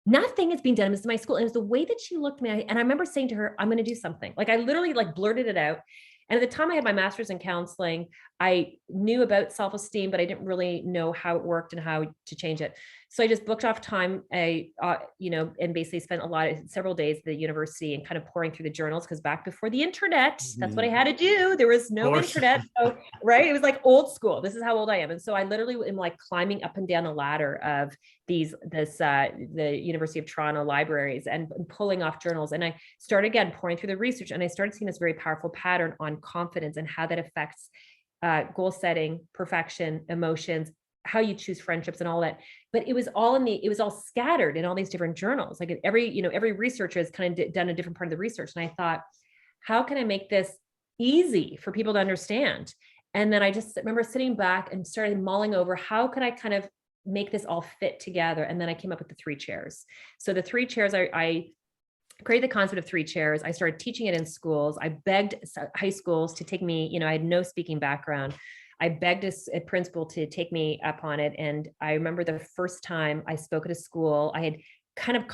is being done in my school. And it was the way that she looked at me. And I remember saying to her, I'm going to do something. Like I literally blurted it out. And at the time I had my master's in counseling, I knew about self-esteem, but I didn't really know how it worked and how to change it. So I just booked off time, and basically spent several days at the university and kind of pouring through the journals, because back before the internet, that's what I had to do. There was no internet. So, right. It was like old school. This is how old I am. And so I literally am climbing up and down the ladder of the University of Toronto libraries and pulling off journals. And I started again pouring through the research, and I started seeing this very powerful pattern on confidence and how that affects goal setting, perfection, emotions, how you choose friendships and all that. But it was all scattered in all these different journals. Like every researcher has kind of done a different part of the research. And I thought, how can I make this easy for people to understand? And then I just remember sitting back and started mulling over, how could I kind of make this all fit together? And then I came up with the 3 chairs. So the 3 chairs, I created the concept of 3 chairs. I started teaching it in schools. I begged high schools to take me, I had no speaking background. I begged a principal to take me up on it. And I remember the first time I spoke at a school, I had kind of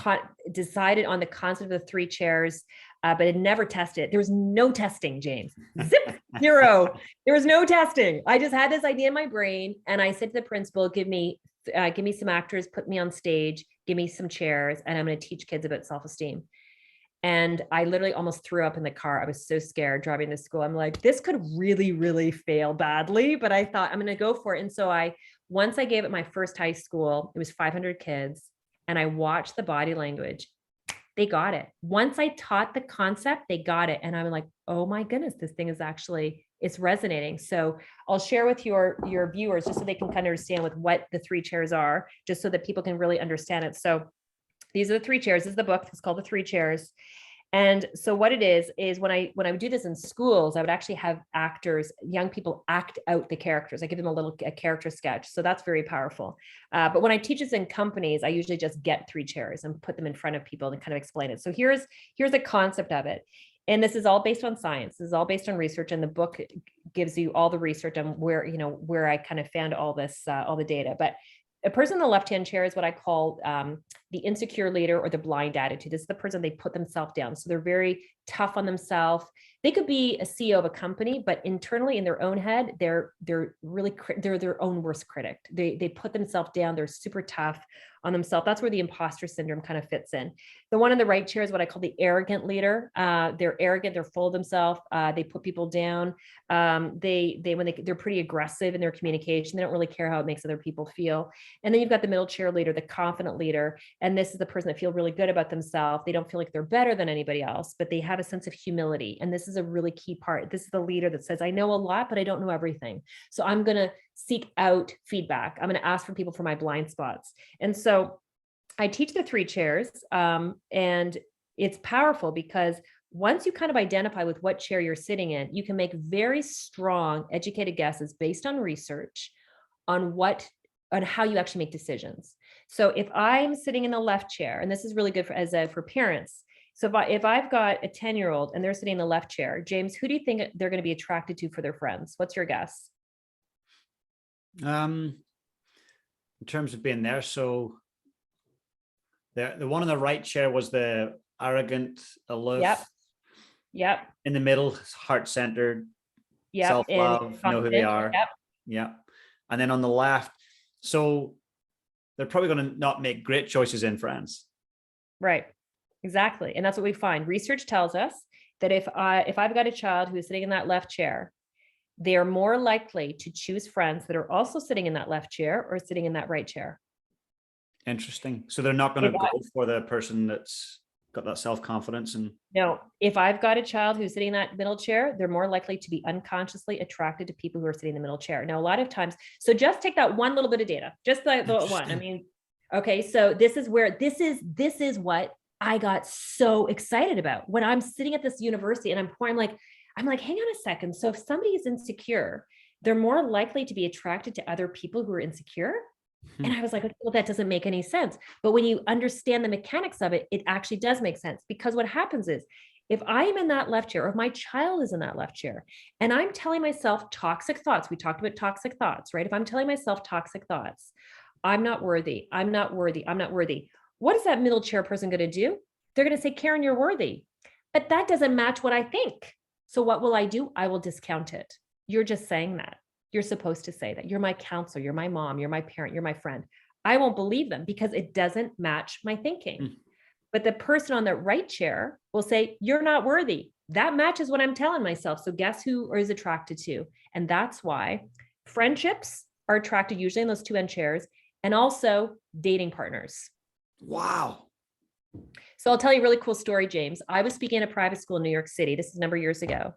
decided on the concept of the 3 chairs, but had never tested it. There was no testing, James. Zip, 0. There was no testing. I just had this idea in my brain. And I said to the principal, give me some actors, put me on stage, give me some chairs, and I'm going to teach kids about self-esteem. And I literally almost threw up in the car. I was so scared driving to school. I'm like, this could really, really fail badly, but I thought I'm going to go for it. And so once I gave it my first high school, it was 500 kids, and I watched the body language. They got it. Once I taught the concept, they got it. And I'm like, oh my goodness, this thing is it's resonating. So I'll share with your viewers just so they can kind of understand with what the 3 chairs are, just so that people can really understand it. So these are the 3 chairs. This is the book. It's called The 3 Chairs. And so what it is when I would do this in schools, I would actually have actors, young people act out the characters. I give them a character sketch. So that's very powerful. But when I teach this in companies, I usually just get 3 chairs and put them in front of people and kind of explain it. So here's the concept of it. And this is all based on science. This is all based on research. And the book gives you all the research on where I kind of found all this, all the data. But a person in the left-hand chair is what I call the insecure leader or the blind attitude. This is the person, they put themselves down. So they're very tough on themselves. They could be a CEO of a company, but internally in their own head, they're their own worst critic. They put themselves down. They're super tough on themselves. That's where the imposter syndrome kind of fits in. The one in the right chair is what I call the arrogant leader. They're arrogant. They're full of themselves. They put people down. They're pretty aggressive in their communication. They don't really care how it makes other people feel. And then you've got the middle chair leader, the confident leader. And this is the person that feels really good about themselves. They don't feel like they're better than anybody else, but they have a sense of humility. And this is a really key part. This is the leader that says, I know a lot, but I don't know everything. So I'm going to seek out feedback. I'm going to ask for people for my blind spots. And so I teach the 3 chairs, and it's powerful because once you kind of identify with what chair you're sitting in, you can make very strong, educated guesses based on research on how you actually make decisions. So if I'm sitting in the left chair, and this is really good for parents. So if I've got a 10-year-old and they're sitting in the left chair, James, who do you think they're going to be attracted to for their friends? What's your guess? In terms of being there, so the one on the right chair was the arrogant, aloof. Yep. In the middle, heart-centered. Yep. Self-love, know who they are. Yep. Yeah. And then on the left, so they're probably going to not make great choices in friends. Right. Exactly. And that's what we find. Research tells us that if I've got a child who is sitting in that left chair, they are more likely to choose friends that are also sitting in that left chair or sitting in that right chair. Interesting. So they're not going to go for the person that's got that self-confidence. And no, if I've got a child who's sitting in that middle chair, they're more likely to be unconsciously attracted to people who are sitting in the middle chair. Now, a lot of times, so just take that one little bit of data, just the one. I mean, okay, so this is what I got so excited about. When I'm sitting at this university and I'm like, hang on a second. So if somebody is insecure, they're more likely to be attracted to other people who are insecure. And I was like, well, that doesn't make any sense. But when you understand the mechanics of it, it actually does make sense, because what happens is, if I'm in that left chair, or if my child is in that left chair, and I'm telling myself toxic thoughts, we talked about toxic thoughts, right? If I'm telling myself toxic thoughts, I'm not worthy, I'm not worthy, I'm not worthy. What is that middle chair person going to do? They're going to say, Karyn, you're worthy. But that doesn't match what I think. So what will I do? I will discount it. You're just saying that. You're supposed to say that. You're my counselor, you're my mom, you're my parent, you're my friend. I won't believe them because it doesn't match my thinking. But the person on the right chair will say, you're not worthy. That matches what I'm telling myself. So guess who is attracted to? And that's why friendships are attracted usually in those two end chairs, and also dating partners. Wow. So I'll tell you a really cool story, James. I was speaking at a private school in New York City. This is a number of years ago.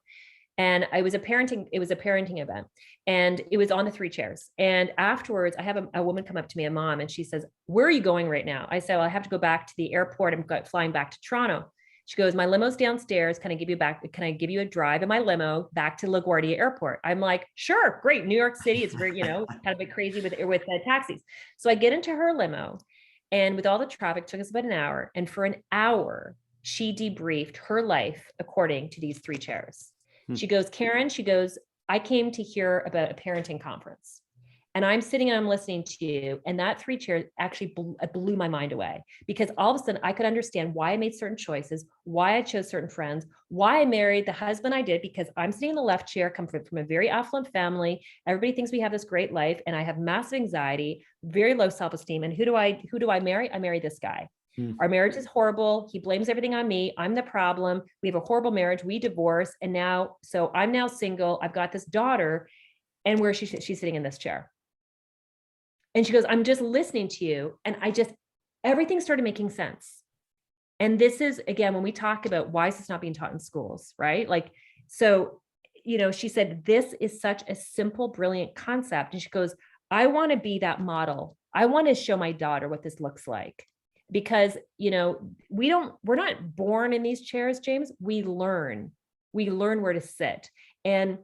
And it was a parenting event, and it was on the three chairs. And afterwards, I have a woman come up to me, a mom, and she says, where are you going right now? I said, well, I have to go back to the airport. I'm flying back to Toronto. She goes, my limo's downstairs. Can I give you a drive in my limo back to LaGuardia Airport? I'm like, sure, great. New York City is very, kind of a bit crazy with taxis. So I get into her limo, and with all the traffic, it took us about an hour. And for an hour, she debriefed her life according to these three chairs. She goes, Karyn, she goes, I came to hear about a parenting conference, and I'm sitting and I'm listening to you. And that three chairs actually blew my mind away, because all of a sudden I could understand why I made certain choices, why I chose certain friends, why I married the husband I did, because I'm sitting in the left chair, come from a very affluent family. Everybody thinks we have this great life, and I have massive anxiety, very low self-esteem. And who do I marry? I marry this guy. Our marriage is horrible. He blames everything on me. I'm the problem. We have a horrible marriage. We divorced. And so I'm now single. I've got this daughter. And where she's sitting in this chair. And she goes, I'm just listening to you. And everything started making sense. And this is, again, when we talk about why is this not being taught in schools, right? She said, this is such a simple, brilliant concept. And she goes, I want to be that model. I want to show my daughter what this looks like. Because, we're not born in these chairs, James. We learn where to sit, and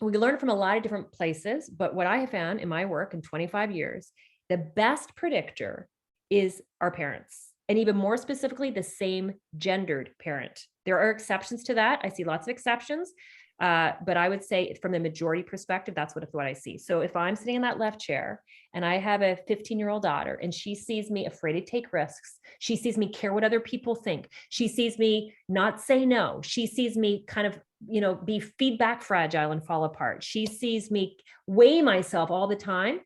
we learn from a lot of different places. But what I have found in my work in 25 years, the best predictor is our parents, and even more specifically, the same gendered parent. There are exceptions to that. I see lots of exceptions. But I would say from the majority perspective, that's what I see. So if I'm sitting in that left chair and I have a 15-year-old daughter, and she sees me afraid to take risks, she sees me care what other people think, she sees me not say no, she sees me kind of, be feedback fragile and fall apart, she sees me weigh myself all the time,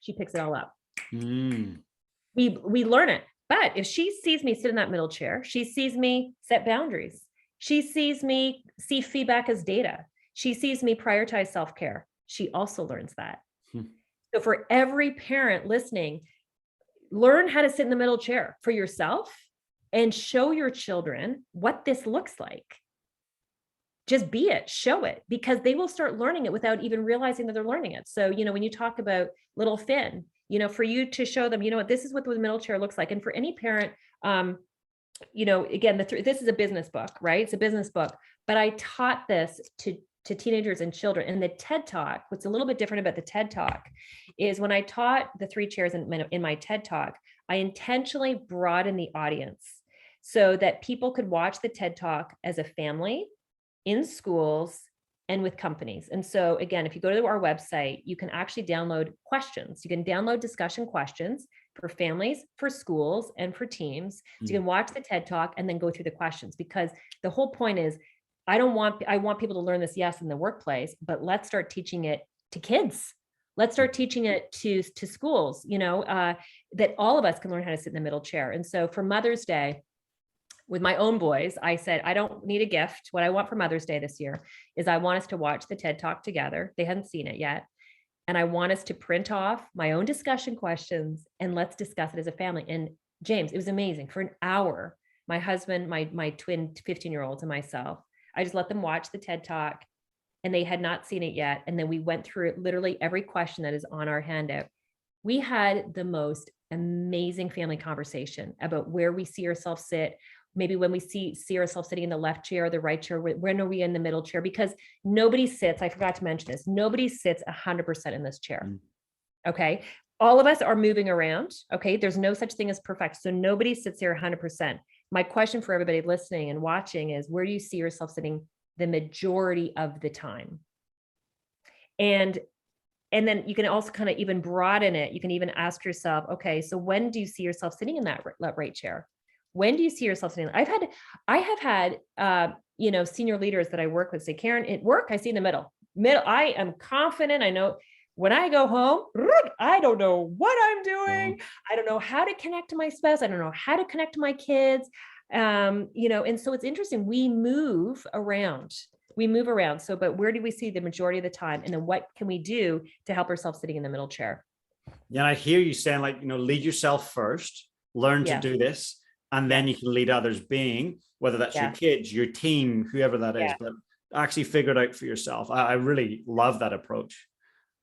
she picks it all up. We learn it. But if she sees me sit in that middle chair, she sees me set boundaries. She sees me see feedback as data. She sees me prioritize self-care. She also learns that. So for every parent listening, learn how to sit in the middle chair for yourself and show your children what this looks like. Just be it, show it, because they will start learning it without even realizing that they're learning it. So, when you talk about little Finn, for you to show them, this is what the middle chair looks like. And for any parent, again, this is a business book, right? It's a business book, but I taught this to teenagers and children. And the TED Talk, what's a little bit different about the TED Talk is when I taught the three chairs in my TED Talk, I intentionally broadened the audience so that people could watch the TED Talk as a family, in schools, and with companies. And so again, if you go to our website, you can actually download questions. You can download discussion questions for families, for schools, and for teams. So you can watch the TED Talk and then go through the questions, because the whole point is, I want people to learn this, yes, in the workplace, but let's start teaching it to kids. Let's start teaching it to schools, that all of us can learn how to sit in the middle chair. And so for Mother's Day, with my own boys, I said, I don't need a gift. What I want for Mother's Day this year is I want us to watch the TED Talk together. They hadn't seen it yet. And I want us to print off my own discussion questions and let's discuss it as a family. And James, it was amazing. For an hour, my husband, my twin 15-year-olds and myself, I just let them watch the TED Talk, and they had not seen it yet. And then we went through literally every question that is on our handout. We had the most amazing family conversation about where we see ourselves sit. Maybe when we see ourselves sitting in the left chair or the right chair, when are we in the middle chair? Because nobody sits, I forgot to mention this, nobody sits 100% in this chair. Okay. All of us are moving around. Okay. There's no such thing as perfect. So nobody sits here 100%. My question for everybody listening and watching is, where do you see yourself sitting the majority of the time? And then you can also kind of even broaden it. You can even ask yourself, okay, so when do you see yourself sitting in that right chair? When do you see yourself sitting? I have had, senior leaders that I work with say, Karyn, at work, I see in the middle. I am confident. I know when I go home, I don't know what I'm doing. I don't know how to connect to my spouse. I don't know how to connect to my kids. And so it's interesting. We move around. So, but where do we see the majority of the time? And then what can we do to help ourselves sitting in the middle chair? Yeah. I hear you saying, like, lead yourself first, learn to do this, and then you can lead others, being whether that's your kids, your team, whoever that is, but actually figure it out for yourself. I really love that approach.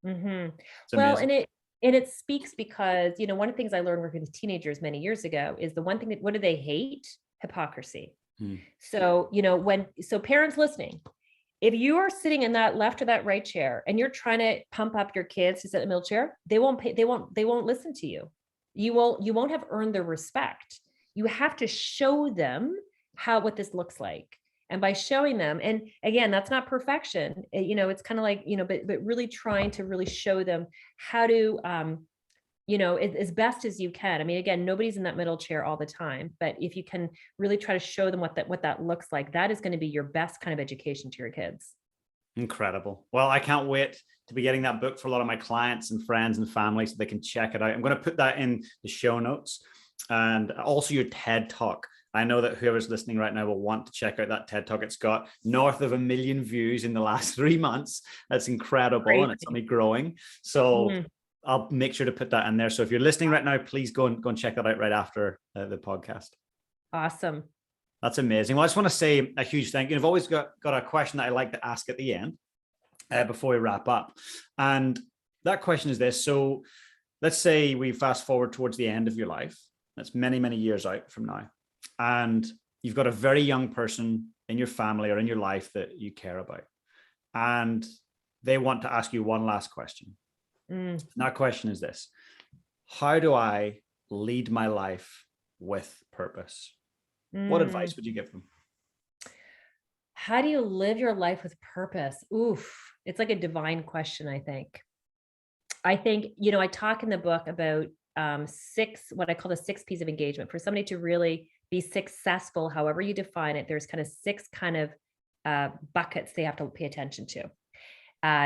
Well, and it speaks because, one of the things I learned working with teenagers many years ago is the one thing that, what do they hate? Hypocrisy. So, so parents listening, if you are sitting in that left or that right chair and you're trying to pump up your kids to sit in the middle chair, they won't listen to you. You won't have earned their respect. You have to show them what this looks like. And by showing them, and again, that's not perfection, it's kind of like, but really trying to really show them how to, as best as you can. I mean, again, nobody's in that middle chair all the time, but if you can really try to show them what that looks like, that is going to be your best kind of education to your kids. Incredible. Well, I can't wait to be getting that book for a lot of my clients and friends and family so they can check it out. I'm going to put that in the show notes, and also your TED Talk. I know that whoever's listening right now will want to check out that TED Talk. It's got north of 1 million views in the last 3 months. That's incredible. Crazy. And it's only growing. So I'll make sure to put that in there. So if you're listening right now, please go and check that out right after the podcast. Awesome. That's amazing. Well, I just want to say a huge thank you. I've always got a question that I like to ask at the end before we wrap up. And that question is this. So let's say we fast forward towards the end of your life. That's many, many years out from now. And you've got a very young person in your family or in your life that you care about. And they want to ask you one last question. And that question is this: how do I lead my life with purpose? What advice would you give them? How do you live your life with purpose? Oof. It's like a divine question, I think. I talk in the book about what I call the 6 P's of engagement. For somebody to really be successful, however you define it, there's kind of 6 kind of buckets they have to pay attention to.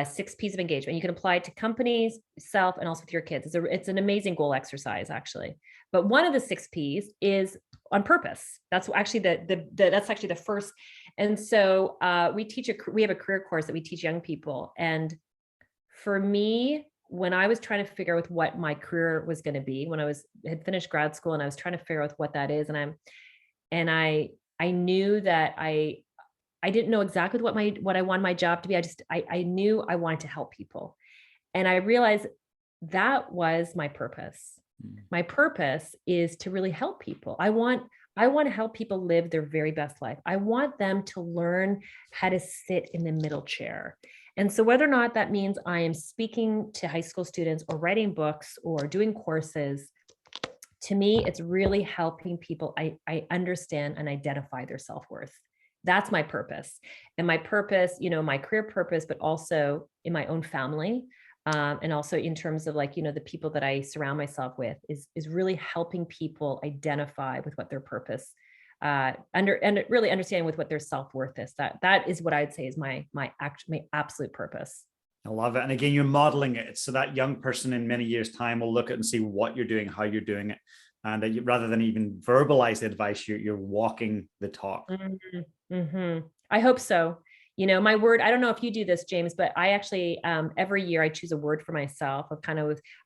6 P's of engagement. You can apply it to companies, self, and also with your kids. It's an amazing goal exercise, actually. But one of the 6 P's is on purpose. That's actually that's actually the first. And so we have a career course that we teach young people. And for me, when I was trying to figure out what my career was going to be, when I had finished grad school and I was trying to figure out what that is, and I knew that I didn't know exactly what I wanted my job to be. I knew I wanted to help people. And I realized that was my purpose. My purpose is to really help people. I want to help people live their very best life. I want them to learn how to sit in the middle chair. And so whether or not that means I am speaking to high school students or writing books or doing courses, to me, it's really helping people I understand and identify their self-worth. That's my purpose. And my purpose, my career purpose, but also in my own family. And also in terms of the people that I surround myself with is really helping people identify with what their purpose, and really understanding with what their self-worth is. That is what I'd say is my absolute purpose. I love it. And again, you're modeling it. So that young person in many years' time will look at it and see what you're doing, how you're doing it. And rather than even verbalize the advice, you're walking the talk. I hope so. My word, I don't know if you do this, James, but I actually, every year I choose a word for myself.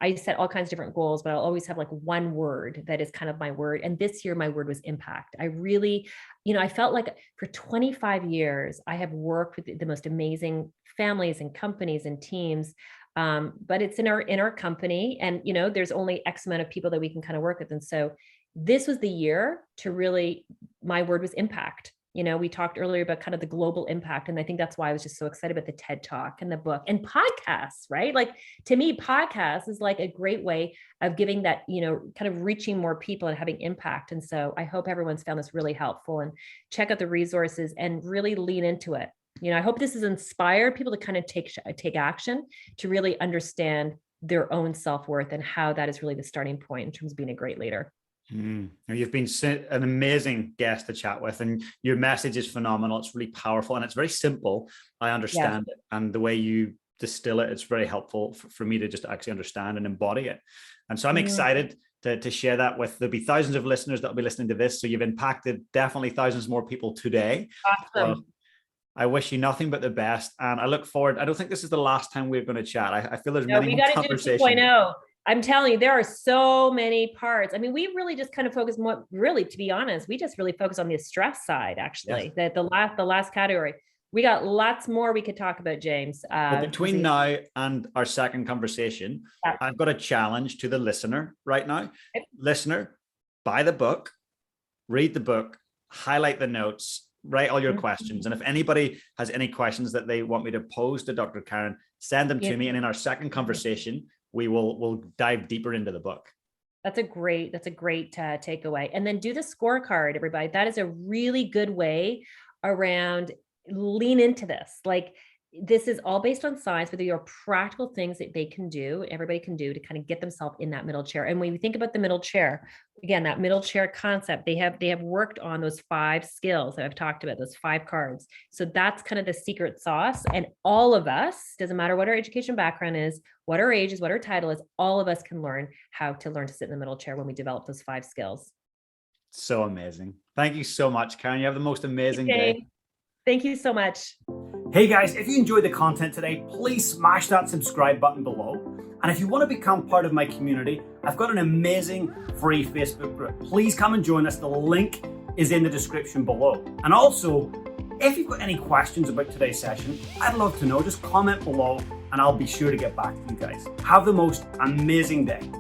I set all kinds of different goals, but I'll always have one word that is kind of my word. And this year my word was impact. I really, I felt like for 25 years, I have worked with the most amazing families and companies and teams. But it's in our company, and there's only X amount of people that we can kind of work with. And so this was the year to really, my word was impact. We talked earlier about kind of the global impact. And I think that's why I was just so excited about the TED Talk and the book and podcasts, right? Like, to me, podcasts is like a great way of giving that, kind of reaching more people and having impact. And so I hope everyone's found this really helpful, and check out the resources and really lean into it. I hope this has inspired people to kind of take action to really understand their own self-worth and how that is really the starting point in terms of being a great leader. You've been an amazing guest to chat with, and your message is phenomenal. It's really powerful and it's very simple. I understand it, and the way you distill it, it's very helpful for me to just actually understand and embody it. And so I'm excited to share that with, there'll be thousands of listeners that'll be listening to this. So you've impacted definitely thousands more people today. Awesome. So I wish you nothing but the best, and I look forward. I don't think this is the last time we're going to chat. I feel there's many more conversations. We got to do 2.0. I'm telling you, there are so many parts. I mean, we really just kind of focus more, really, to be honest, we just really focus on the stress side, actually, that the last category. We got lots more we could talk about, James. But between now and our second conversation, I've got a challenge to the listener right now. Listener, buy the book, read the book, highlight the notes, write all your questions. And if anybody has any questions that they want me to pose to Dr. Karyn, send them to me. And in our second conversation, we'll dive deeper into the book. That's a great takeaway. And then do the scorecard, everybody. That is a really good way around lean into this. Like, this is all based on science, but there are practical things that everybody can do to kind of get themselves in that middle chair. And when we think about the middle chair, again, that middle chair concept, they have worked on those 5 skills that I've talked about, those 5 cards. So that's kind of the secret sauce. And all of us, doesn't matter what our education background is, what our age is, what our title is, all of us can learn how to sit in the middle chair when we develop those 5 skills. So amazing. Thank you so much, Karyn. You have the most amazing day. Thank you so much. Hey guys, if you enjoyed the content today, please smash that subscribe button below. And if you want to become part of my community, I've got an amazing free Facebook group. Please come and join us. The link is in the description below. And also, if you've got any questions about today's session, I'd love to know. Just comment below and I'll be sure to get back to you guys. Have the most amazing day.